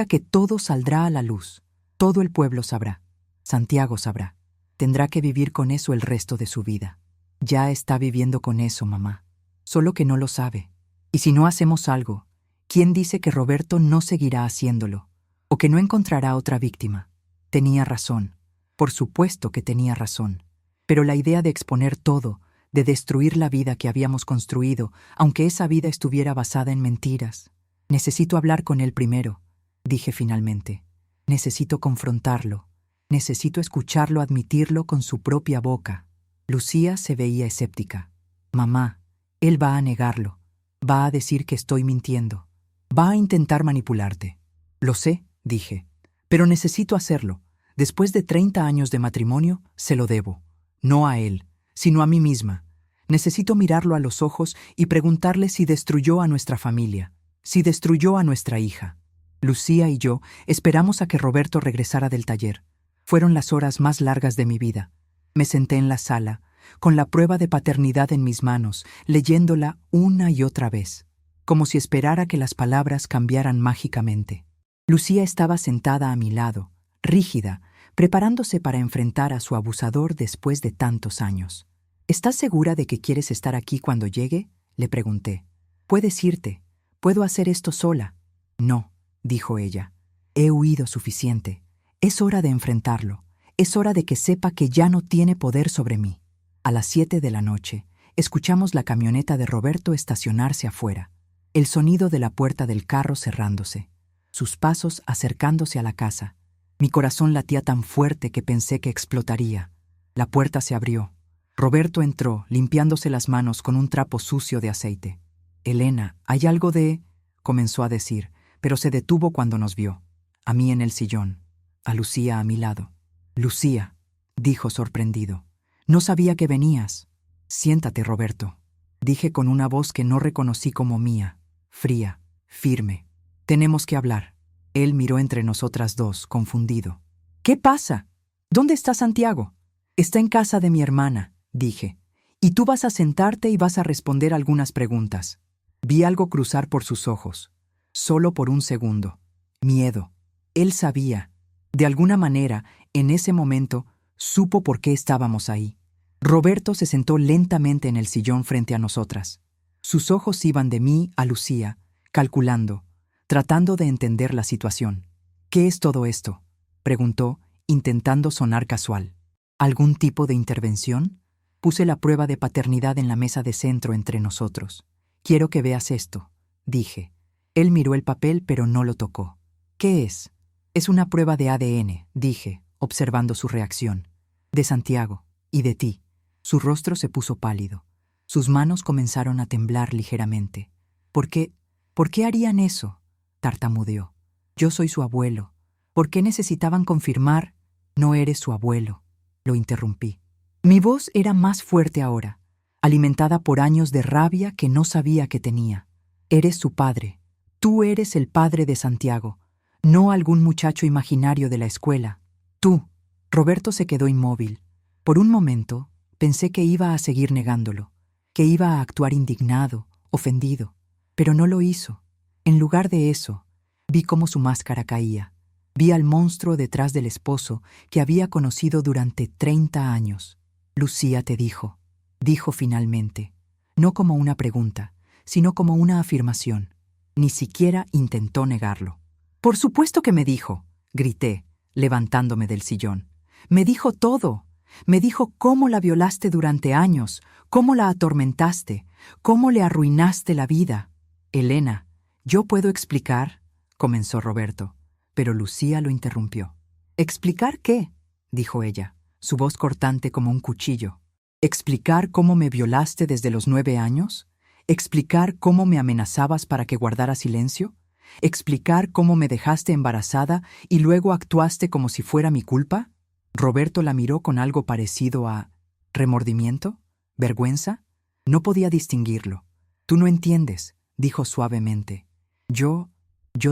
que todo saldrá a la luz. Todo el pueblo sabrá. Santiago sabrá. Tendrá que vivir con eso el resto de su vida. Ya está viviendo con eso, mamá. Solo que no lo sabe. Y si no hacemos algo, ¿quién dice que Roberto no seguirá haciéndolo? ¿O que no encontrará otra víctima?» Tenía razón. Por supuesto que tenía razón. Pero la idea de exponer todo, de destruir la vida que habíamos construido, aunque esa vida estuviera basada en mentiras. «Necesito hablar con él primero», dije finalmente. «Necesito confrontarlo. Necesito escucharlo admitirlo con su propia boca». Lucía se veía escéptica. «Mamá, él va a negarlo. Va a decir que estoy mintiendo. Va a intentar manipularte». «Lo sé», dije, «pero necesito hacerlo. Después de 30 años de matrimonio, se lo debo. No a él, sino a mí misma. Necesito mirarlo a los ojos y preguntarle si destruyó a nuestra familia, si destruyó a nuestra hija». Lucía y yo esperamos a que Roberto regresara del taller. Fueron las horas más largas de mi vida. Me senté en la sala, con la prueba de paternidad en mis manos, leyéndola una y otra vez, como si esperara que las palabras cambiaran mágicamente. Lucía estaba sentada a mi lado, rígida, preparándose para enfrentar a su abusador después de tantos años. ¿Estás segura de que quieres estar aquí cuando llegue?, le pregunté. Puedes irte. Puedo hacer esto sola. No, dijo ella. He huido suficiente. Es hora de enfrentarlo. Es hora de que sepa que ya no tiene poder sobre mí. A las 7 de la noche, escuchamos la camioneta de Roberto estacionarse afuera. El sonido de la puerta del carro cerrándose. Sus pasos acercándose a la casa. Mi corazón latía tan fuerte que pensé que explotaría. La puerta se abrió. Roberto entró, limpiándose las manos con un trapo sucio de aceite. «Elena, hay algo de...», comenzó a decir, pero se detuvo cuando nos vio. A mí en el sillón, a Lucía a mi lado. «Lucía», dijo sorprendido, «no sabía que venías». «Siéntate, Roberto», dije con una voz que no reconocí como mía, fría, firme. «Tenemos que hablar». Él miró entre nosotras dos, confundido. «¿Qué pasa? ¿Dónde está Santiago?» «Está en casa de mi hermana», dije. «Y tú vas a sentarte y vas a responder algunas preguntas». Vi algo cruzar por sus ojos. Solo por un segundo. Miedo. Él sabía. De alguna manera, en ese momento, supo por qué estábamos ahí. Roberto se sentó lentamente en el sillón frente a nosotras. Sus ojos iban de mí a Lucía, calculando, tratando de entender la situación. «¿Qué es todo esto?», preguntó, intentando sonar casual. «¿Algún tipo de intervención?». Puse la prueba de paternidad en la mesa de centro entre nosotros. «Quiero que veas esto», dije. Él miró el papel pero no lo tocó. «¿Qué es?». «Es una prueba de ADN», dije, observando su reacción. «De Santiago y de ti». Su rostro se puso pálido. Sus manos comenzaron a temblar ligeramente. «¿Por qué harían eso?», tartamudeó. «Yo soy su abuelo. ¿Por qué necesitaban confirmar?». «No eres su abuelo», lo interrumpí. Mi voz era más fuerte ahora, alimentada por años de rabia que no sabía que tenía. «Eres su padre. Tú eres el padre de Santiago, no algún muchacho imaginario de la escuela. Tú». Roberto se quedó inmóvil. Por un momento, pensé que iba a seguir negándolo, que iba a actuar indignado, ofendido. Pero no lo hizo. En lugar de eso, vi cómo su máscara caía. Vi al monstruo detrás del esposo que había conocido durante 30 años. «Lucía te dijo», dijo finalmente, no como una pregunta, sino como una afirmación. Ni siquiera intentó negarlo. «Por supuesto que me dijo», grité, levantándome del sillón. «Me dijo todo. Me dijo cómo la violaste durante años, cómo la atormentaste, cómo le arruinaste la vida». «Elena, yo puedo explicar», comenzó Roberto, pero Lucía lo interrumpió. «¿Explicar qué?», dijo ella, su voz cortante como un cuchillo. «¿Explicar cómo me violaste desde los 9 años? ¿Explicar cómo me amenazabas para que guardara silencio? ¿Explicar cómo me dejaste embarazada y luego actuaste como si fuera mi culpa?». Roberto la miró con algo parecido a remordimiento, vergüenza. No podía distinguirlo. «Tú no entiendes», dijo suavemente. Yo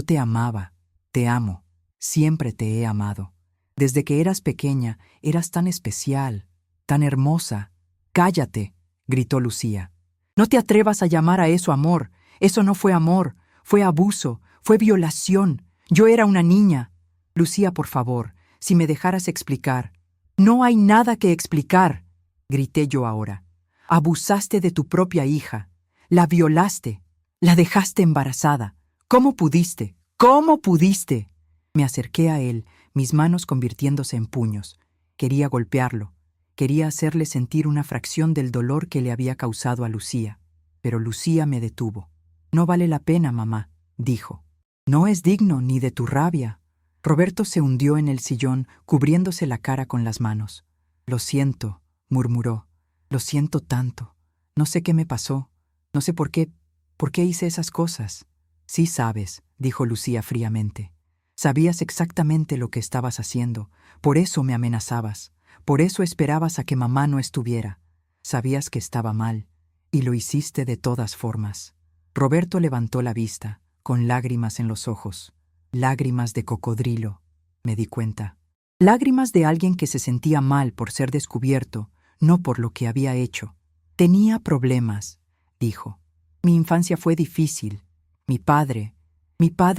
te amaba, te amo, siempre te he amado. Desde que eras pequeña, eras tan especial, tan hermosa». «Cállate», gritó Lucía. «No te atrevas a llamar a eso amor. Eso no fue amor, fue abuso, fue violación. Yo era una niña». «Lucía, por favor, si me dejaras explicar». «No hay nada que explicar», grité yo ahora. «Abusaste de tu propia hija, la violaste, la dejaste embarazada. ¿Cómo pudiste? ¿Cómo pudiste?». Me acerqué a él, mis manos convirtiéndose en puños. Quería golpearlo. Quería hacerle sentir una fracción del dolor que le había causado a Lucía. Pero Lucía me detuvo. «No vale la pena, mamá», dijo. «No es digno ni de tu rabia». Roberto se hundió en el sillón, cubriéndose la cara con las manos. «Lo siento», murmuró. «Lo siento tanto. No sé qué me pasó. No sé por qué hice esas cosas». «Sí sabes», dijo Lucía fríamente. «Sabías exactamente lo que estabas haciendo. Por eso me amenazabas. Por eso esperabas a que mamá no estuviera. Sabías que estaba mal, y lo hiciste de todas formas». Roberto levantó la vista, con lágrimas en los ojos. Lágrimas de cocodrilo, me di cuenta. Lágrimas de alguien que se sentía mal por ser descubierto, no por lo que había hecho. «Tenía problemas», dijo. «Mi infancia fue difícil. Mi padre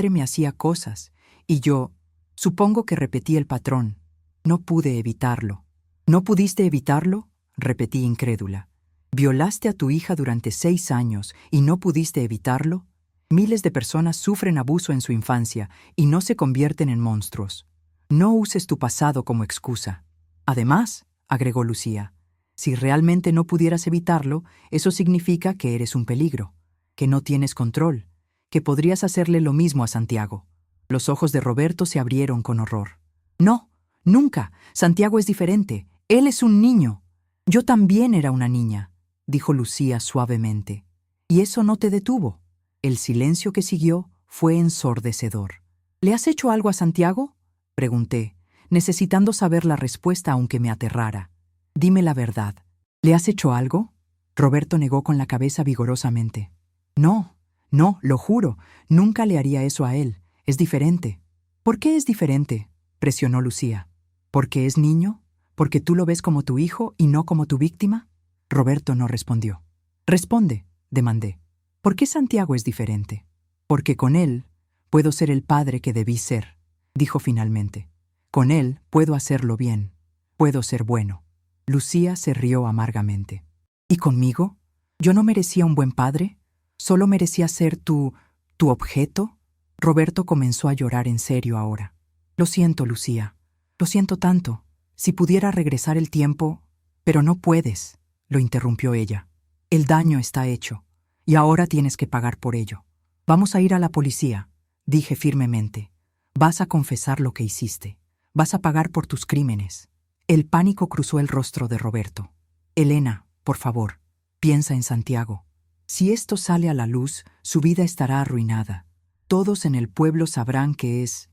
me hacía cosas, y yo Supongo que repetí el patrón. No pude evitarlo. ¿No pudiste evitarlo? Repetí incrédula. ¿Violaste a tu hija durante 6 años y no pudiste evitarlo? Miles de personas sufren abuso en su infancia y no se convierten en monstruos. No uses tu pasado como excusa. Además, agregó Lucía, si realmente no pudieras evitarlo, eso significa que eres un peligro, que no tienes control, que podrías hacerle lo mismo a Santiago. Los ojos de Roberto se abrieron con horror. No, nunca. Santiago es diferente. Él es un niño. Yo también era una niña, dijo Lucía suavemente. ¿Y eso no te detuvo? El silencio que siguió fue ensordecedor. ¿Le has hecho algo a Santiago? Pregunté, necesitando saber la respuesta aunque me aterrara. Dime la verdad. ¿Le has hecho algo? Roberto negó con la cabeza vigorosamente. No, no, lo juro, nunca le haría eso a él. Es diferente. ¿Por qué es diferente? Presionó Lucía. ¿Porque es niño? ¿Porque tú lo ves como tu hijo y no como tu víctima? Roberto no respondió. Responde, demandé. ¿Por qué Santiago es diferente? Porque con él puedo ser el padre que debí ser, dijo finalmente. Con él puedo hacerlo bien. Puedo ser bueno. Lucía se rió amargamente. ¿Y conmigo? ¿Yo no merecía un buen padre? ¿Solo merecía ser tu objeto? Roberto comenzó a llorar en serio ahora. Lo siento, Lucía. Lo siento tanto. Si pudiera regresar el tiempo... Pero no puedes, lo interrumpió ella. El daño está hecho, y ahora tienes que pagar por ello. Vamos a ir a la policía, dije firmemente. Vas a confesar lo que hiciste. Vas a pagar por tus crímenes. El pánico cruzó el rostro de Roberto. Elena, por favor, piensa en Santiago. Si esto sale a la luz, su vida estará arruinada. Todos en el pueblo sabrán que es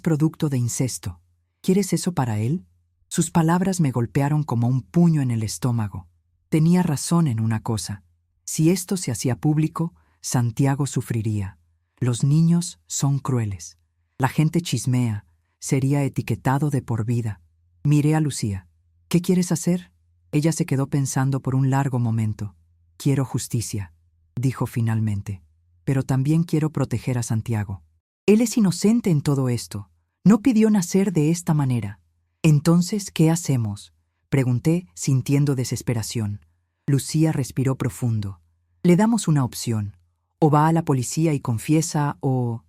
producto de incesto. ¿Quieres eso para él? Sus palabras me golpearon como un puño en el estómago. Tenía razón en una cosa. Si esto se hacía público, Santiago sufriría. Los niños son crueles. La gente chismea. Sería etiquetado de por vida. Miré a Lucía. ¿Qué quieres hacer? Ella se quedó pensando por un largo momento. Quiero justicia, dijo finalmente. Pero también quiero proteger a Santiago. Él es inocente en todo esto. No pidió nacer de esta manera. Entonces, ¿qué hacemos? Pregunté, sintiendo desesperación. Lucía respiró profundo. Le damos una opción. O va a la policía y confiesa, ¿O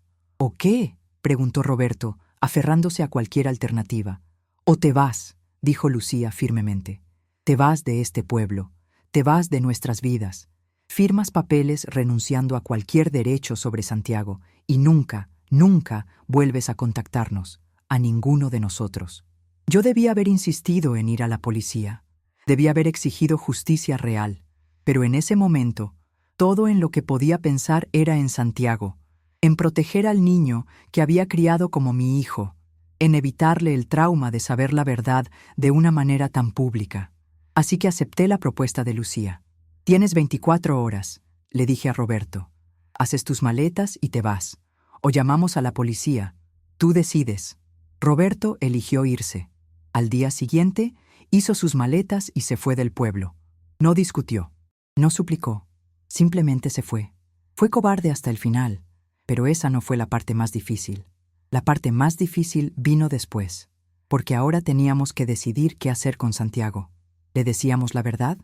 qué? Preguntó Roberto, aferrándose a cualquier alternativa. O te vas, dijo Lucía firmemente. Te vas de este pueblo. Te vas de nuestras vidas. Firmas papeles renunciando a cualquier derecho sobre Santiago y nunca, nunca vuelves a contactarnos, a ninguno de nosotros. Yo debía haber insistido en ir a la policía. Debía haber exigido justicia real. Pero en ese momento, todo en lo que podía pensar era en Santiago, en proteger al niño que había criado como mi hijo, en evitarle el trauma de saber la verdad de una manera tan pública. Así que acepté la propuesta de Lucía. Tienes 24 horas, le dije a Roberto. Haces tus maletas y te vas. O llamamos a la policía. Tú decides. Roberto eligió irse. Al día siguiente, hizo sus maletas y se fue del pueblo. No discutió. No suplicó. Simplemente se fue. Fue cobarde hasta el final, pero esa no fue la parte más difícil. La parte más difícil vino después, porque ahora teníamos que decidir qué hacer con Santiago. ¿Le decíamos la verdad?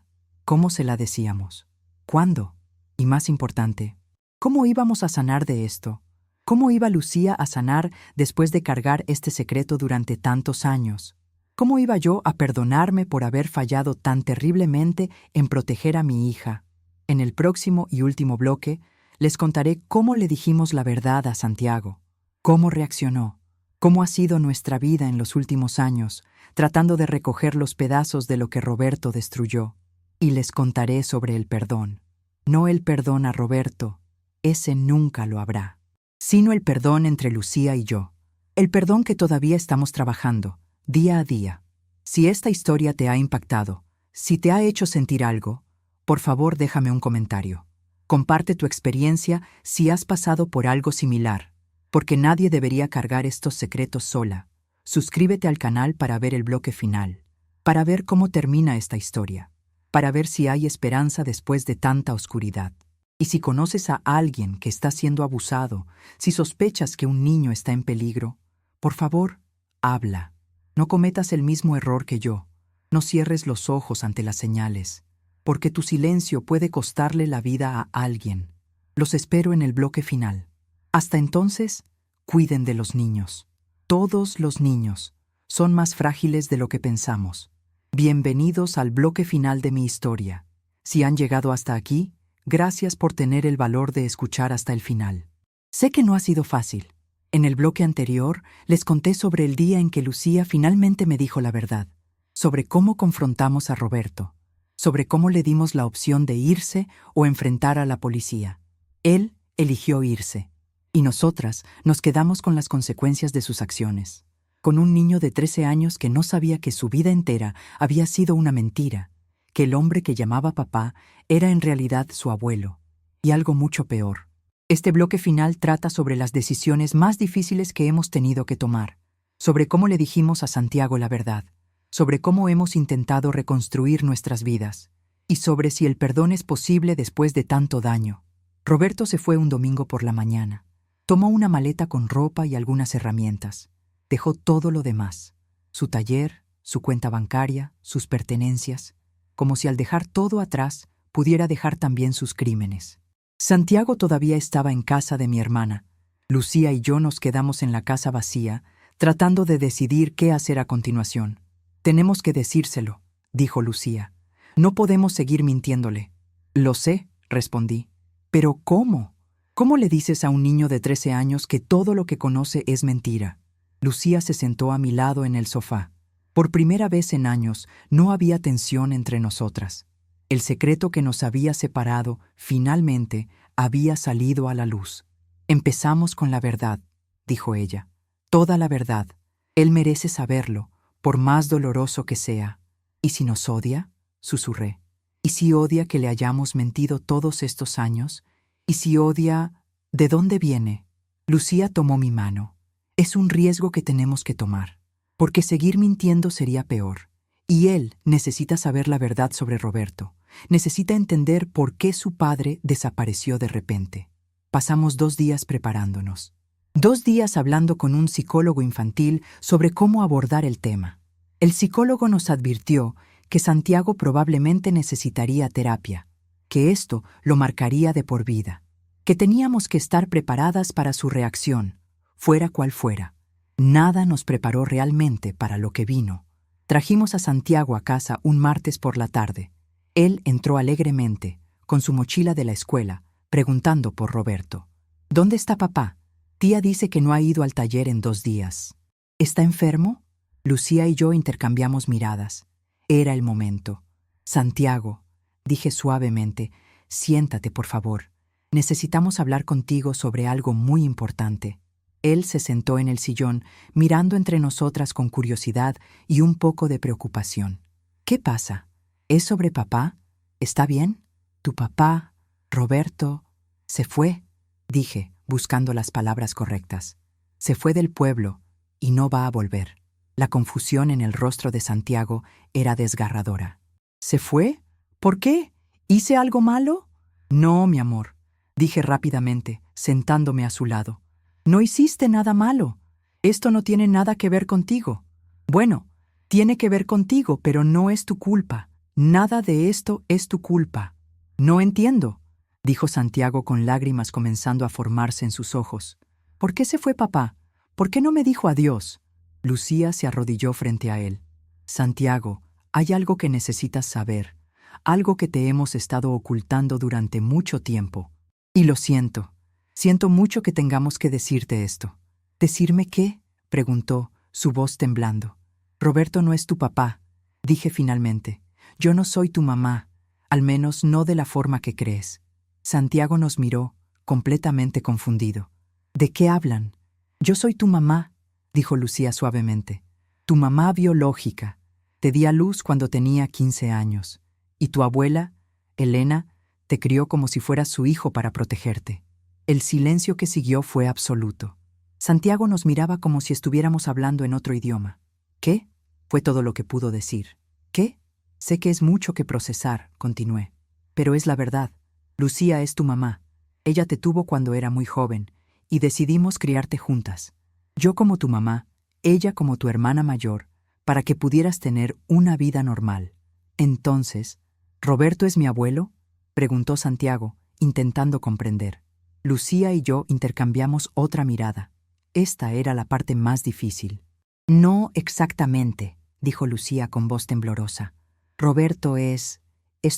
¿Cómo se la decíamos? ¿Cuándo? Y más importante, ¿cómo íbamos a sanar de esto? ¿Cómo iba Lucía a sanar después de cargar este secreto durante tantos años? ¿Cómo iba yo a perdonarme por haber fallado tan terriblemente en proteger a mi hija? En el próximo y último bloque, les contaré cómo le dijimos la verdad a Santiago, cómo reaccionó, cómo ha sido nuestra vida en los últimos años, tratando de recoger los pedazos de lo que Roberto destruyó. Y les contaré sobre el perdón. No el perdón a Roberto, ese nunca lo habrá, sino el perdón entre Lucía y yo. El perdón que todavía estamos trabajando, día a día. Si esta historia te ha impactado, si te ha hecho sentir algo, por favor déjame un comentario. Comparte tu experiencia si has pasado por algo similar, porque nadie debería cargar estos secretos sola. Suscríbete al canal para ver el bloque final, para ver cómo termina esta historia, para ver si hay esperanza después de tanta oscuridad. Y si conoces a alguien que está siendo abusado, si sospechas que un niño está en peligro, Por favor, habla. No cometas el mismo error que yo. No cierres los ojos ante las señales, porque tu silencio puede costarle la vida a alguien. Los espero en el bloque final. Hasta entonces, cuiden de los niños. Todos los niños son más frágiles de lo que pensamos. Bienvenidos al bloque final de mi historia. Si han llegado hasta aquí, gracias por tener el valor de escuchar hasta el final. Sé que no ha sido fácil. En el bloque anterior les conté sobre el día en que Lucía finalmente me dijo la verdad, sobre cómo confrontamos a Roberto, sobre cómo le dimos la opción de irse o enfrentar a la policía. Él eligió irse, y nosotras nos quedamos con las consecuencias de sus acciones, con un niño de 13 años que no sabía que su vida entera había sido una mentira, que el hombre que llamaba papá era en realidad su abuelo, y algo mucho peor. Este bloque final trata sobre las decisiones más difíciles que hemos tenido que tomar, sobre cómo le dijimos a Santiago la verdad, sobre cómo hemos intentado reconstruir nuestras vidas, y sobre si el perdón es posible después de tanto daño. Roberto se fue un domingo por la mañana. Tomó una maleta con ropa y algunas herramientas. Dejó todo lo demás, su taller, su cuenta bancaria, sus pertenencias, como si al dejar todo atrás pudiera dejar también sus crímenes. Santiago todavía estaba en casa de mi hermana. Lucía y yo nos quedamos en la casa vacía, tratando de decidir qué hacer a continuación. «Tenemos que decírselo», dijo Lucía. «No podemos seguir mintiéndole». «Lo sé», respondí. «¿Pero cómo? ¿Cómo le dices a un niño de 13 años que todo lo que conoce es mentira?» Lucía se sentó a mi lado en el sofá. Por primera vez en años no había tensión entre nosotras. El secreto que nos había separado, finalmente, había salido a la luz. «Empezamos con la verdad», dijo ella. «Toda la verdad. Él merece saberlo, por más doloroso que sea». «¿Y si nos odia?», susurré. «¿Y si odia que le hayamos mentido todos estos años? ¿Y si odia...? ¿De dónde viene?» Lucía tomó mi mano. «Es un riesgo que tenemos que tomar, porque seguir mintiendo sería peor. Y él necesita saber la verdad sobre Roberto. Necesita entender por qué su padre desapareció de repente». Pasamos 2 días preparándonos. 2 días hablando con un psicólogo infantil sobre cómo abordar el tema. El psicólogo nos advirtió que Santiago probablemente necesitaría terapia, que esto lo marcaría de por vida, que teníamos que estar preparadas para su reacción, fuera cual fuera. Nada nos preparó realmente para lo que vino. Trajimos a Santiago a casa un martes por la tarde. Él entró alegremente, con su mochila de la escuela, preguntando por Roberto. «¿Dónde está papá? Tía dice que no ha ido al taller en 2 días». «¿Está enfermo?». Lucía y yo intercambiamos miradas. Era el momento. «Santiago», dije suavemente, «siéntate, por favor. Necesitamos hablar contigo sobre algo muy importante». Él se sentó en el sillón, mirando entre nosotras con curiosidad y un poco de preocupación. «¿Qué pasa? ¿Es sobre papá? ¿Está bien? Tu papá, Roberto, se fue», dije, buscando las palabras correctas. «Se fue del pueblo y no va a volver». La confusión en el rostro de Santiago era desgarradora. «¿Se fue? ¿Por qué? ¿Hice algo malo?». «No, mi amor», dije rápidamente, sentándome a su lado. «No hiciste nada malo. Esto no tiene nada que ver contigo. Bueno, tiene que ver contigo, pero no es tu culpa. Nada de esto es tu culpa». «No entiendo», dijo Santiago con lágrimas comenzando a formarse en sus ojos. «¿Por qué se fue papá? ¿Por qué no me dijo adiós?». Lucía se arrodilló frente a él. «Santiago, hay algo que necesitas saber, algo que te hemos estado ocultando durante mucho tiempo. Y lo siento. Siento mucho que tengamos que decirte esto». «¿Decirme qué?», preguntó, su voz temblando. «Roberto no es tu papá», dije finalmente. «Yo no soy tu mamá, al menos no de la forma que crees». Santiago nos miró, completamente confundido. «¿De qué hablan?». «Yo soy tu mamá», dijo Lucía suavemente. «Tu mamá biológica. Te di a luz cuando tenía 15 años. Y tu abuela, Elena, te crió como si fueras su hijo para protegerte». El silencio que siguió fue absoluto. Santiago nos miraba como si estuviéramos hablando en otro idioma. «¿Qué?», fue todo lo que pudo decir. «¿Qué?». «Sé que es mucho que procesar», continué. «Pero es la verdad. Lucía es tu mamá. Ella te tuvo cuando era muy joven, y decidimos criarte juntas. Yo como tu mamá, ella como tu hermana mayor, para que pudieras tener una vida normal. Entonces, ¿Roberto es mi abuelo?, preguntó Santiago, intentando comprender. Lucía y yo intercambiamos otra mirada. Esta era la parte más difícil. No exactamente, dijo Lucía con voz temblorosa. Roberto es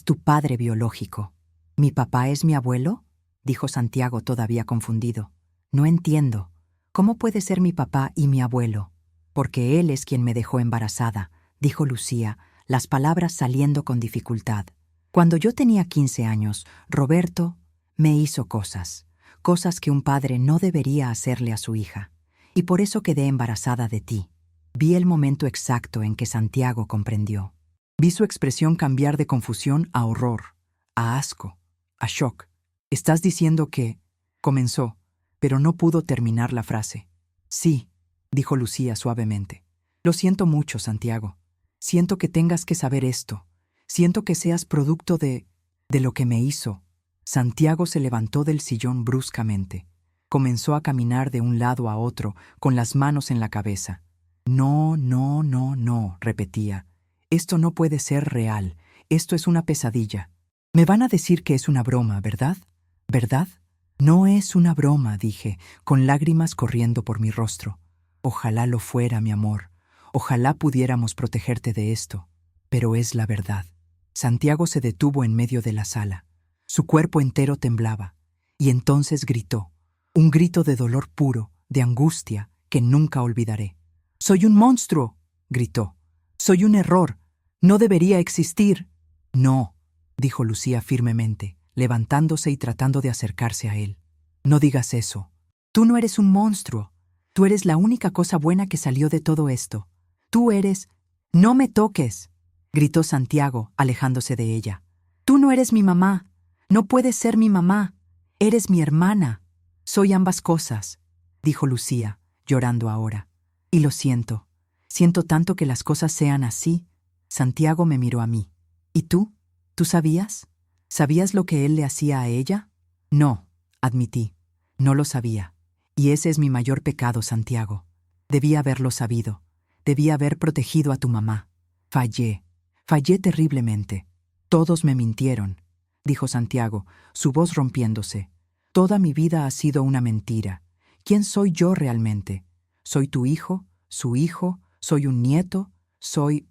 tu padre biológico. ¿Mi papá es mi abuelo?, dijo Santiago todavía confundido. No entiendo. ¿Cómo puede ser mi papá y mi abuelo? Porque él es quien me dejó embarazada, dijo Lucía, las palabras saliendo con dificultad. Cuando yo tenía 15 años, Roberto me hizo cosas que un padre no debería hacerle a su hija, y por eso quedé embarazada de ti. Vi el momento exacto en que Santiago comprendió. Vi su expresión cambiar de confusión a horror, a asco, a shock. «¿Estás diciendo que...?» comenzó, pero no pudo terminar la frase. «Sí», dijo Lucía suavemente. «Lo siento mucho, Santiago. Siento que tengas que saber esto. Siento que seas producto de lo que me hizo». Santiago se levantó del sillón bruscamente. Comenzó a caminar de un lado a otro, con las manos en la cabeza. «No, no, no, no», repetía. «Esto no puede ser real. Esto es una pesadilla. Me van a decir que es una broma, ¿verdad? ¿Verdad?» «No es una broma», dije, con lágrimas corriendo por mi rostro. «Ojalá lo fuera, mi amor. Ojalá pudiéramos protegerte de esto. Pero es la verdad». Santiago se detuvo en medio de la sala. Su cuerpo entero temblaba, y entonces gritó, un grito de dolor puro, de angustia, que nunca olvidaré. «¡Soy un monstruo!», gritó. «¡Soy un error! ¡No debería existir!». «No», dijo Lucía firmemente, levantándose y tratando de acercarse a él. «No digas eso. Tú no eres un monstruo. Tú eres la única cosa buena que salió de todo esto. Tú eres...». «¡No me toques!», gritó Santiago, alejándose de ella. «Tú no eres mi mamá. No puedes ser mi mamá. Eres mi hermana». «Soy ambas cosas», dijo Lucía, llorando ahora. «Y lo siento. Siento tanto que las cosas sean así». Santiago me miró a mí. «¿Y tú? ¿Tú sabías? ¿Sabías lo que él le hacía a ella?». «No», admití. «No lo sabía. Y ese es mi mayor pecado, Santiago. Debía haberlo sabido. Debía haber protegido a tu mamá. Fallé terriblemente. Todos me mintieron», dijo Santiago, su voz rompiéndose. «Toda mi vida ha sido una mentira. ¿Quién soy yo realmente? ¿Soy tu hijo? ¿Su hijo? ¿Soy un nieto? Soy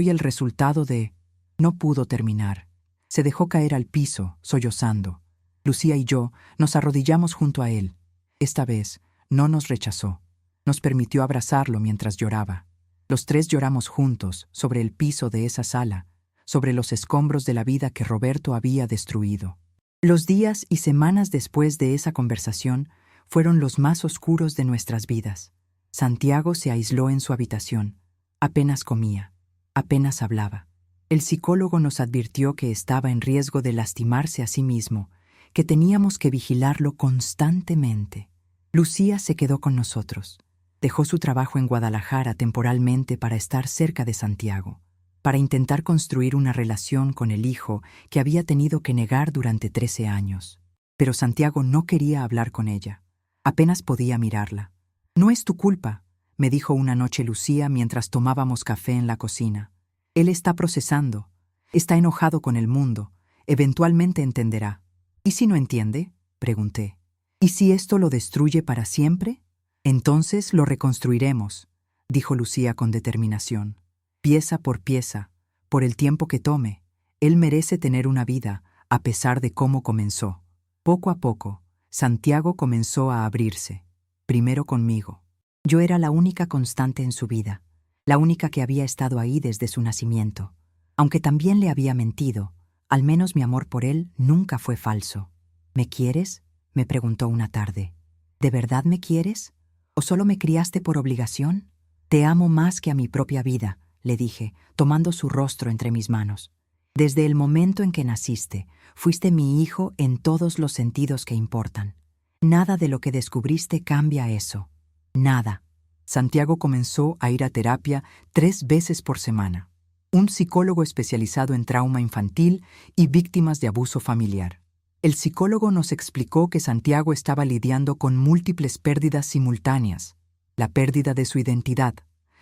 el resultado de...». No pudo terminar. Se dejó caer al piso, sollozando. Lucía y yo nos arrodillamos junto a él. Esta vez no nos rechazó. Nos permitió abrazarlo mientras lloraba. Los tres lloramos juntos sobre el piso de esa sala, sobre los escombros de la vida que Roberto había destruido. Los días y semanas después de esa conversación fueron los más oscuros de nuestras vidas. Santiago se aisló en su habitación. Apenas comía, apenas hablaba. El psicólogo nos advirtió que estaba en riesgo de lastimarse a sí mismo, que teníamos que vigilarlo constantemente. Lucía se quedó con nosotros. Dejó su trabajo en Guadalajara temporalmente para estar cerca de Santiago, para intentar construir una relación con el hijo que había tenido que negar durante 13 años. Pero Santiago no quería hablar con ella. Apenas podía mirarla. «No es tu culpa», me dijo una noche Lucía mientras tomábamos café en la cocina. «Él está procesando. Está enojado con el mundo. Eventualmente entenderá». «¿Y si no entiende?», pregunté. «¿Y si esto lo destruye para siempre?». «Entonces lo reconstruiremos», dijo Lucía con determinación. «Pieza por pieza, por el tiempo que tome. Él merece tener una vida, a pesar de cómo comenzó». Poco a poco, Santiago comenzó a abrirse, primero conmigo. Yo era la única constante en su vida, la única que había estado ahí desde su nacimiento. Aunque también le había mentido, al menos mi amor por él nunca fue falso. «¿Me quieres?», me preguntó una tarde. «¿De verdad me quieres? ¿O solo me criaste por obligación?». «Te amo más que a mi propia vida», le dije, tomando su rostro entre mis manos. «Desde el momento en que naciste, fuiste mi hijo en todos los sentidos que importan. Nada de lo que descubriste cambia eso. Nada». Santiago comenzó a ir a terapia 3 veces por semana. Un psicólogo especializado en trauma infantil y víctimas de abuso familiar. El psicólogo nos explicó que Santiago estaba lidiando con múltiples pérdidas simultáneas. la pérdida de su identidad,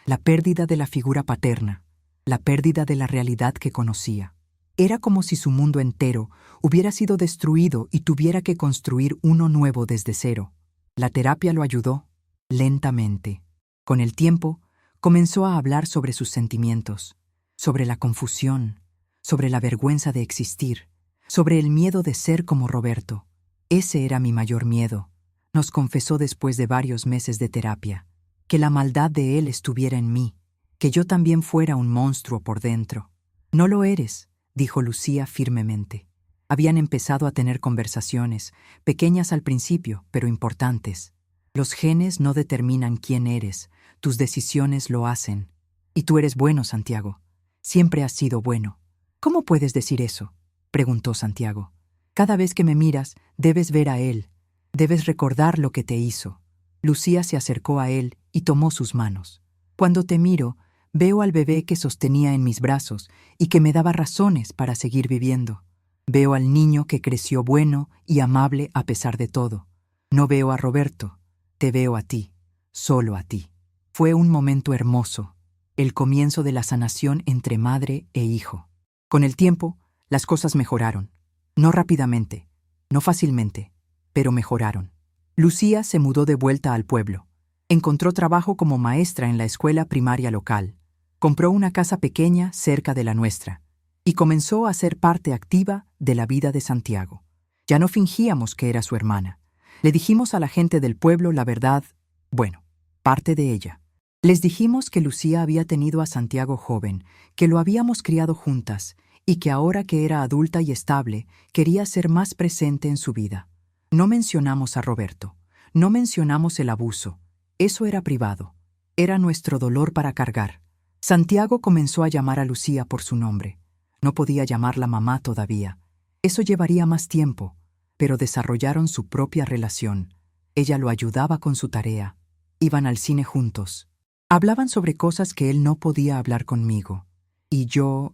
la pérdida de la figura paterna, la pérdida de la realidad que conocía. Era como si su mundo entero hubiera sido destruido y tuviera que construir uno nuevo desde cero. La terapia lo ayudó, lentamente. Con el tiempo, comenzó a hablar sobre sus sentimientos, sobre la confusión, sobre la vergüenza de existir, sobre el miedo de ser como Roberto. Ese era mi mayor miedo, nos confesó después de varios meses de terapia, que la maldad de él estuviera en mí, que yo también fuera un monstruo por dentro. No lo eres, dijo Lucía firmemente. Habían empezado a tener conversaciones, pequeñas al principio, pero importantes. Los genes no determinan quién eres, tus decisiones lo hacen. Y tú eres bueno, Santiago. Siempre has sido bueno. ¿Cómo puedes decir eso?, preguntó Santiago. Cada vez que me miras, debes ver a él. Debes recordar lo que te hizo. Lucía se acercó a él y tomó sus manos. Cuando te miro, veo al bebé que sostenía en mis brazos y que me daba razones para seguir viviendo. Veo al niño que creció bueno y amable a pesar de todo. No veo a Roberto, te veo a ti, solo a ti. Fue un momento hermoso, el comienzo de la sanación entre madre e hijo. Con el tiempo, las cosas mejoraron. No rápidamente, no fácilmente, pero mejoraron. Lucía se mudó de vuelta al pueblo. Encontró trabajo como maestra en la escuela primaria local. Compró una casa pequeña cerca de la nuestra y comenzó a ser parte activa de la vida de Santiago. Ya no fingíamos que era su hermana. Le dijimos a la gente del pueblo la verdad, bueno, parte de ella. Les dijimos que Lucía había tenido a Santiago joven, que lo habíamos criado juntas y que ahora que era adulta y estable, quería ser más presente en su vida. No mencionamos a Roberto, no mencionamos el abuso. Eso era privado. Era nuestro dolor para cargar. Santiago comenzó a llamar a Lucía por su nombre. No podía llamarla mamá todavía. Eso llevaría más tiempo, pero desarrollaron su propia relación. Ella lo ayudaba con su tarea. Iban al cine juntos. Hablaban sobre cosas que él no podía hablar conmigo. Y yo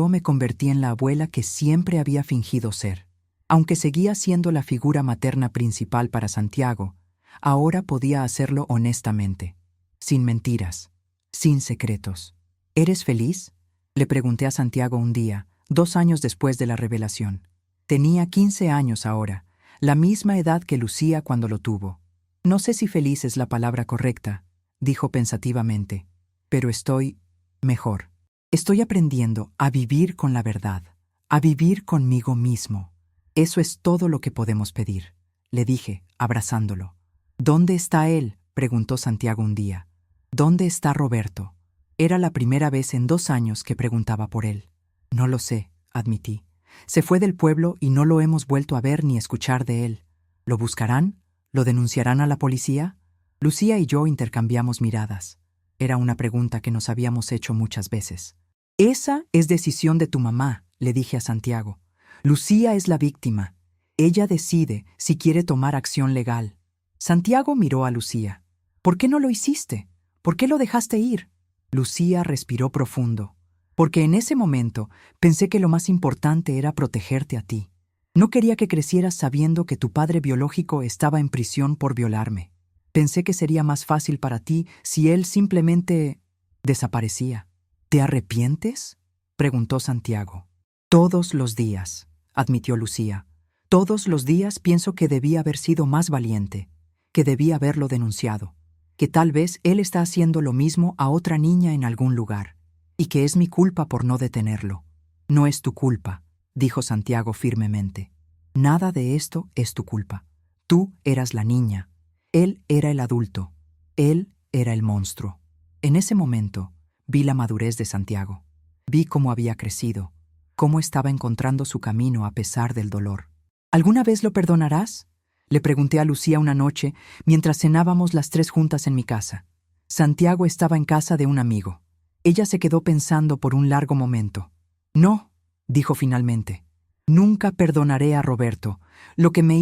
me convertí en la abuela que siempre había fingido ser. Aunque seguía siendo la figura materna principal para Santiago, ahora podía hacerlo honestamente, sin mentiras, sin secretos. ¿Eres feliz?, le pregunté a Santiago un día, 2 años después de la revelación. Tenía 15 años ahora, la misma edad que Lucía cuando lo tuvo. No sé si feliz es la palabra correcta, dijo pensativamente, pero estoy mejor. Estoy aprendiendo a vivir con la verdad, a vivir conmigo mismo. Eso es todo lo que podemos pedir, le dije, abrazándolo. ¿Dónde está él?, preguntó Santiago un día. ¿Dónde está Roberto? Era la primera vez en 2 años que preguntaba por él. No lo sé, admití. Se fue del pueblo y no lo hemos vuelto a ver ni escuchar de él. ¿Lo buscarán? ¿Lo denunciarán a la policía? Lucía y yo intercambiamos miradas. Era una pregunta que nos habíamos hecho muchas veces. Esa es decisión de tu mamá, le dije a Santiago. Lucía es la víctima. Ella decide si quiere tomar acción legal. Santiago miró a Lucía. ¿Por qué no lo hiciste? ¿Por qué lo dejaste ir? Lucía respiró profundo. Porque en ese momento pensé que lo más importante era protegerte a ti. No quería que crecieras sabiendo que tu padre biológico estaba en prisión por violarme. Pensé que sería más fácil para ti si él simplemente desaparecía. ¿Te arrepientes?, preguntó Santiago. Todos los días, admitió Lucía. Todos los días pienso que debía haber sido más valiente, que debía haberlo denunciado, que tal vez él está haciendo lo mismo a otra niña en algún lugar, y que es mi culpa por no detenerlo. No es tu culpa, dijo Santiago firmemente. Nada de esto es tu culpa. Tú eras la niña. Él era el adulto. Él era el monstruo. En ese momento, vi la madurez de Santiago. Vi cómo había crecido, cómo estaba encontrando su camino a pesar del dolor. ¿Alguna vez lo perdonarás?, le pregunté a Lucía una noche mientras cenábamos las 3 juntas en mi casa. Santiago estaba en casa de un amigo. Ella se quedó pensando por un largo momento. No, dijo finalmente. Nunca perdonaré a Roberto. Lo que le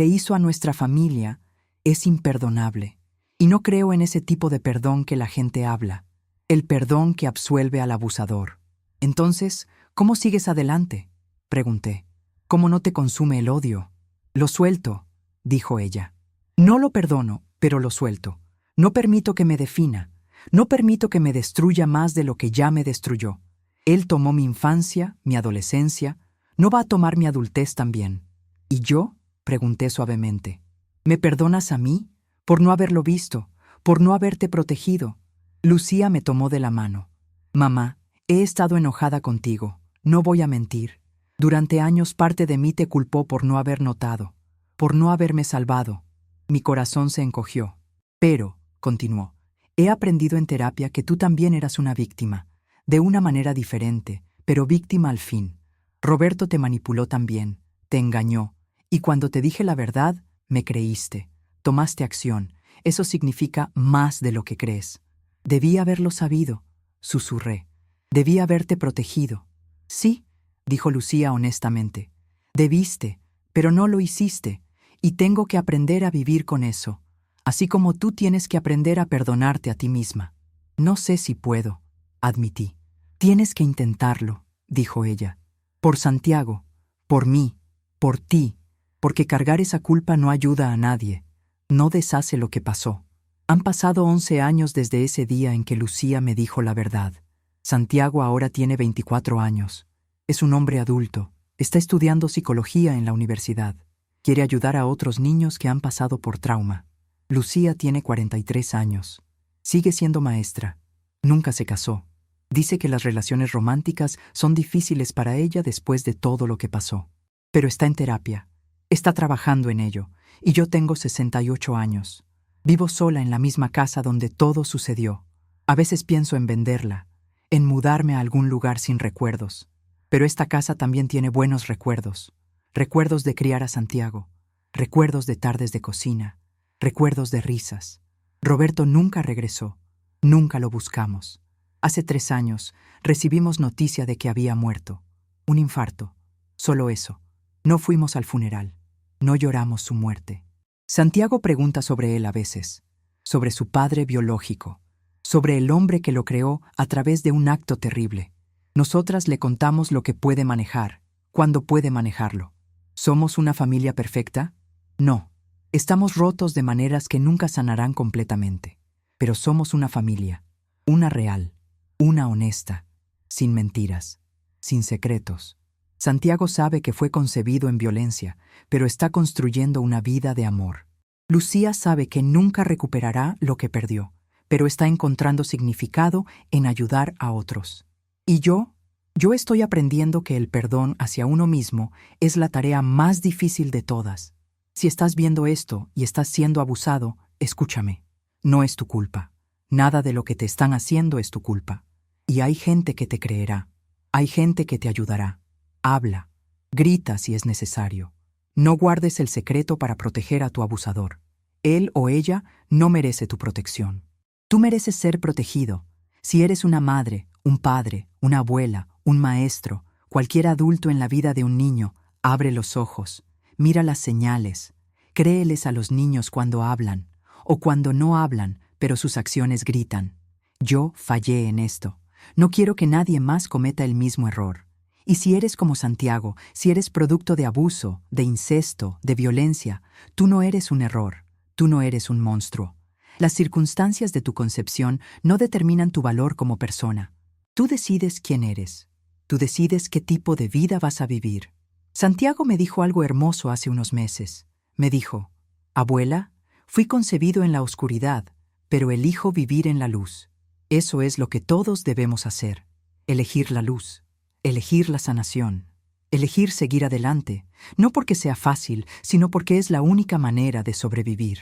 hizo a nuestra familia es imperdonable. Y no creo en ese tipo de perdón que la gente habla. El perdón que absuelve al abusador. Entonces, ¿cómo sigues adelante?, pregunté. ¿Cómo no te consume el odio? Lo suelto, dijo ella. No lo perdono, pero lo suelto. No permito que me defina. No permito que me destruya más de lo que ya me destruyó. Él tomó mi infancia, mi adolescencia. ¿No va a tomar mi adultez también? ¿Y yo? Pregunté suavemente. ¿Me perdonas a mí? Por no haberlo visto, por no haberte protegido. Lucía me tomó de la mano. Mamá, he estado enojada contigo. No voy a mentir. Durante años parte de mí te culpó por no haber notado, por no haberme salvado. Mi corazón se encogió. Pero, continuó, he aprendido en terapia que tú también eras una víctima, de una manera diferente, pero víctima al fin. Roberto te manipuló también, te engañó, y cuando te dije la verdad, me creíste. Tomaste acción. Eso significa más de lo que crees. Debí haberlo sabido, susurré. Debí haberte protegido. Sí, dijo Lucía honestamente. Debiste, pero no lo hiciste, y tengo que aprender a vivir con eso, así como tú tienes que aprender a perdonarte a ti misma. No sé si puedo, admití. Tienes que intentarlo, dijo ella. Por Santiago, por mí, por ti, porque cargar esa culpa no ayuda a nadie, no deshace lo que pasó. Han pasado 11 años desde ese día en que Lucía me dijo la verdad. Santiago ahora tiene 24 años. Es un hombre adulto. Está estudiando psicología en la universidad. Quiere ayudar a otros niños que han pasado por trauma. Lucía tiene 43 años. Sigue siendo maestra. Nunca se casó. Dice que las relaciones románticas son difíciles para ella después de todo lo que pasó. Pero está en terapia. Está trabajando en ello. Y yo tengo 68 años. Vivo sola en la misma casa donde todo sucedió. A veces pienso en venderla, en mudarme a algún lugar sin recuerdos. Pero esta casa también tiene buenos recuerdos. Recuerdos de criar a Santiago. Recuerdos de tardes de cocina. Recuerdos de risas. Roberto nunca regresó. Nunca lo buscamos. Hace 3 años recibimos noticia de que había muerto. Un infarto. Solo eso. No fuimos al funeral. No lloramos su muerte. Santiago pregunta sobre él a veces. Sobre su padre biológico. Sobre el hombre que lo creó a través de un acto terrible. Nosotras le contamos lo que puede manejar, cuando puede manejarlo. ¿Somos una familia perfecta? No. Estamos rotos de maneras que nunca sanarán completamente. Pero somos una familia. Una real. Una honesta. Sin mentiras. Sin secretos. Santiago sabe que fue concebido en violencia, pero está construyendo una vida de amor. Lucía sabe que nunca recuperará lo que perdió, pero está encontrando significado en ayudar a otros. ¿Y yo? Yo estoy aprendiendo que el perdón hacia uno mismo es la tarea más difícil de todas. Si estás viendo esto y estás siendo abusado, escúchame. No es tu culpa. Nada de lo que te están haciendo es tu culpa. Y hay gente que te creerá. Hay gente que te ayudará. Habla. Grita si es necesario. No guardes el secreto para proteger a tu abusador. Él o ella no merece tu protección. Tú mereces ser protegido. Si eres una madre, un padre, una abuela, un maestro, cualquier adulto en la vida de un niño, abre los ojos, mira las señales, créeles a los niños cuando hablan, o cuando no hablan, pero sus acciones gritan. Yo fallé en esto. No quiero que nadie más cometa el mismo error. Y si eres como Santiago, si eres producto de abuso, de incesto, de violencia, tú no eres un error, tú no eres un monstruo. Las circunstancias de tu concepción no determinan tu valor como persona. Tú decides quién eres. Tú decides qué tipo de vida vas a vivir. Santiago me dijo algo hermoso hace unos meses. Me dijo, abuela, fui concebido en la oscuridad, pero elijo vivir en la luz. Eso es lo que todos debemos hacer. Elegir la luz. Elegir la sanación. Elegir seguir adelante, no porque sea fácil, sino porque es la única manera de sobrevivir.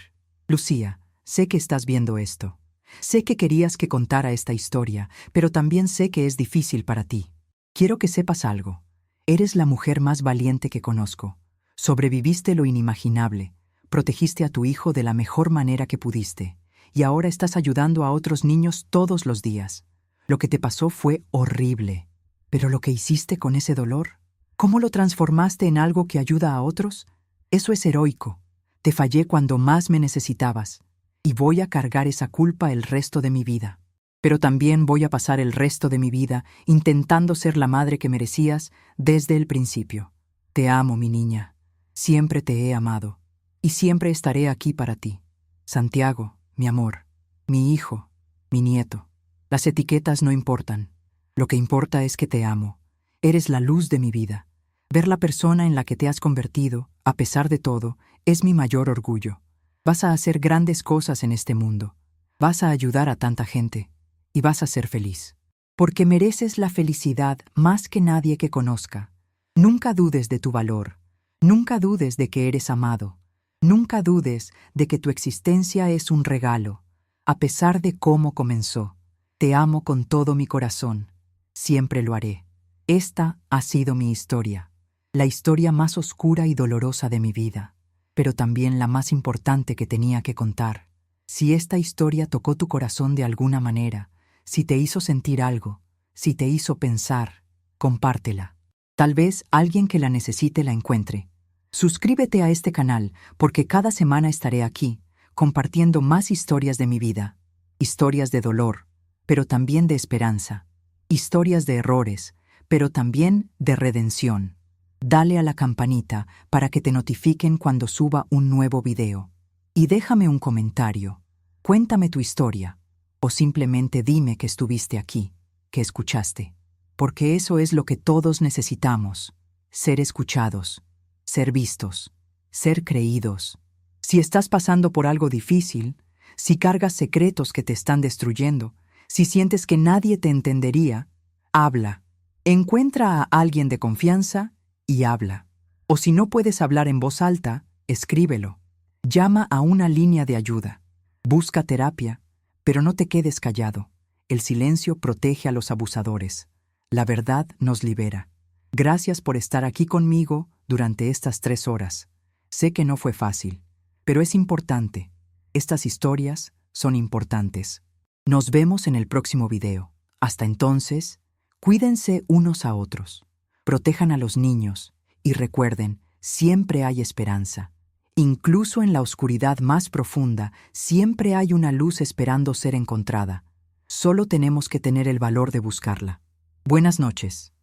Lucía, sé que estás viendo esto. Sé que querías que contara esta historia, pero también sé que es difícil para ti. Quiero que sepas algo. Eres la mujer más valiente que conozco. Sobreviviste lo inimaginable. Protegiste a tu hijo de la mejor manera que pudiste. Y ahora estás ayudando a otros niños todos los días. Lo que te pasó fue horrible. Pero lo que hiciste con ese dolor, ¿cómo lo transformaste en algo que ayuda a otros? Eso es heroico. Te fallé cuando más me necesitabas. Y voy a cargar esa culpa el resto de mi vida. Pero también voy a pasar el resto de mi vida intentando ser la madre que merecías desde el principio. Te amo, mi niña. Siempre te he amado. Y siempre estaré aquí para ti. Santiago, mi amor, mi hijo, mi nieto. Las etiquetas no importan. Lo que importa es que te amo. Eres la luz de mi vida. Ver la persona en la que te has convertido, a pesar de todo, es mi mayor orgullo. Vas a hacer grandes cosas en este mundo. Vas a ayudar a tanta gente. Y vas a ser feliz. Porque mereces la felicidad más que nadie que conozca. Nunca dudes de tu valor. Nunca dudes de que eres amado. Nunca dudes de que tu existencia es un regalo, a pesar de cómo comenzó. Te amo con todo mi corazón. Siempre lo haré. Esta ha sido mi historia, la historia más oscura y dolorosa de mi vida, pero también la más importante que tenía que contar. Si esta historia tocó tu corazón de alguna manera, si te hizo sentir algo, si te hizo pensar, compártela. Tal vez alguien que la necesite la encuentre. Suscríbete a este canal porque cada semana estaré aquí, compartiendo más historias de mi vida, historias de dolor, pero también de esperanza, historias de errores, pero también de redención. Dale a la campanita para que te notifiquen cuando suba un nuevo video. Y déjame un comentario. Cuéntame tu historia, o simplemente dime que estuviste aquí, que escuchaste. Porque eso es lo que todos necesitamos, ser escuchados, ser vistos, ser creídos. Si estás pasando por algo difícil, si cargas secretos que te están destruyendo, si sientes que nadie te entendería, habla. Encuentra a alguien de confianza y habla. O si no puedes hablar en voz alta, escríbelo. Llama a una línea de ayuda. Busca terapia, pero no te quedes callado. El silencio protege a los abusadores. La verdad nos libera. Gracias por estar aquí conmigo durante estas 3 horas. Sé que no fue fácil, pero es importante. Estas historias son importantes. Nos vemos en el próximo video. Hasta entonces, cuídense unos a otros. Protejan a los niños y recuerden, siempre hay esperanza. Incluso en la oscuridad más profunda, siempre hay una luz esperando ser encontrada. Solo tenemos que tener el valor de buscarla. Buenas noches.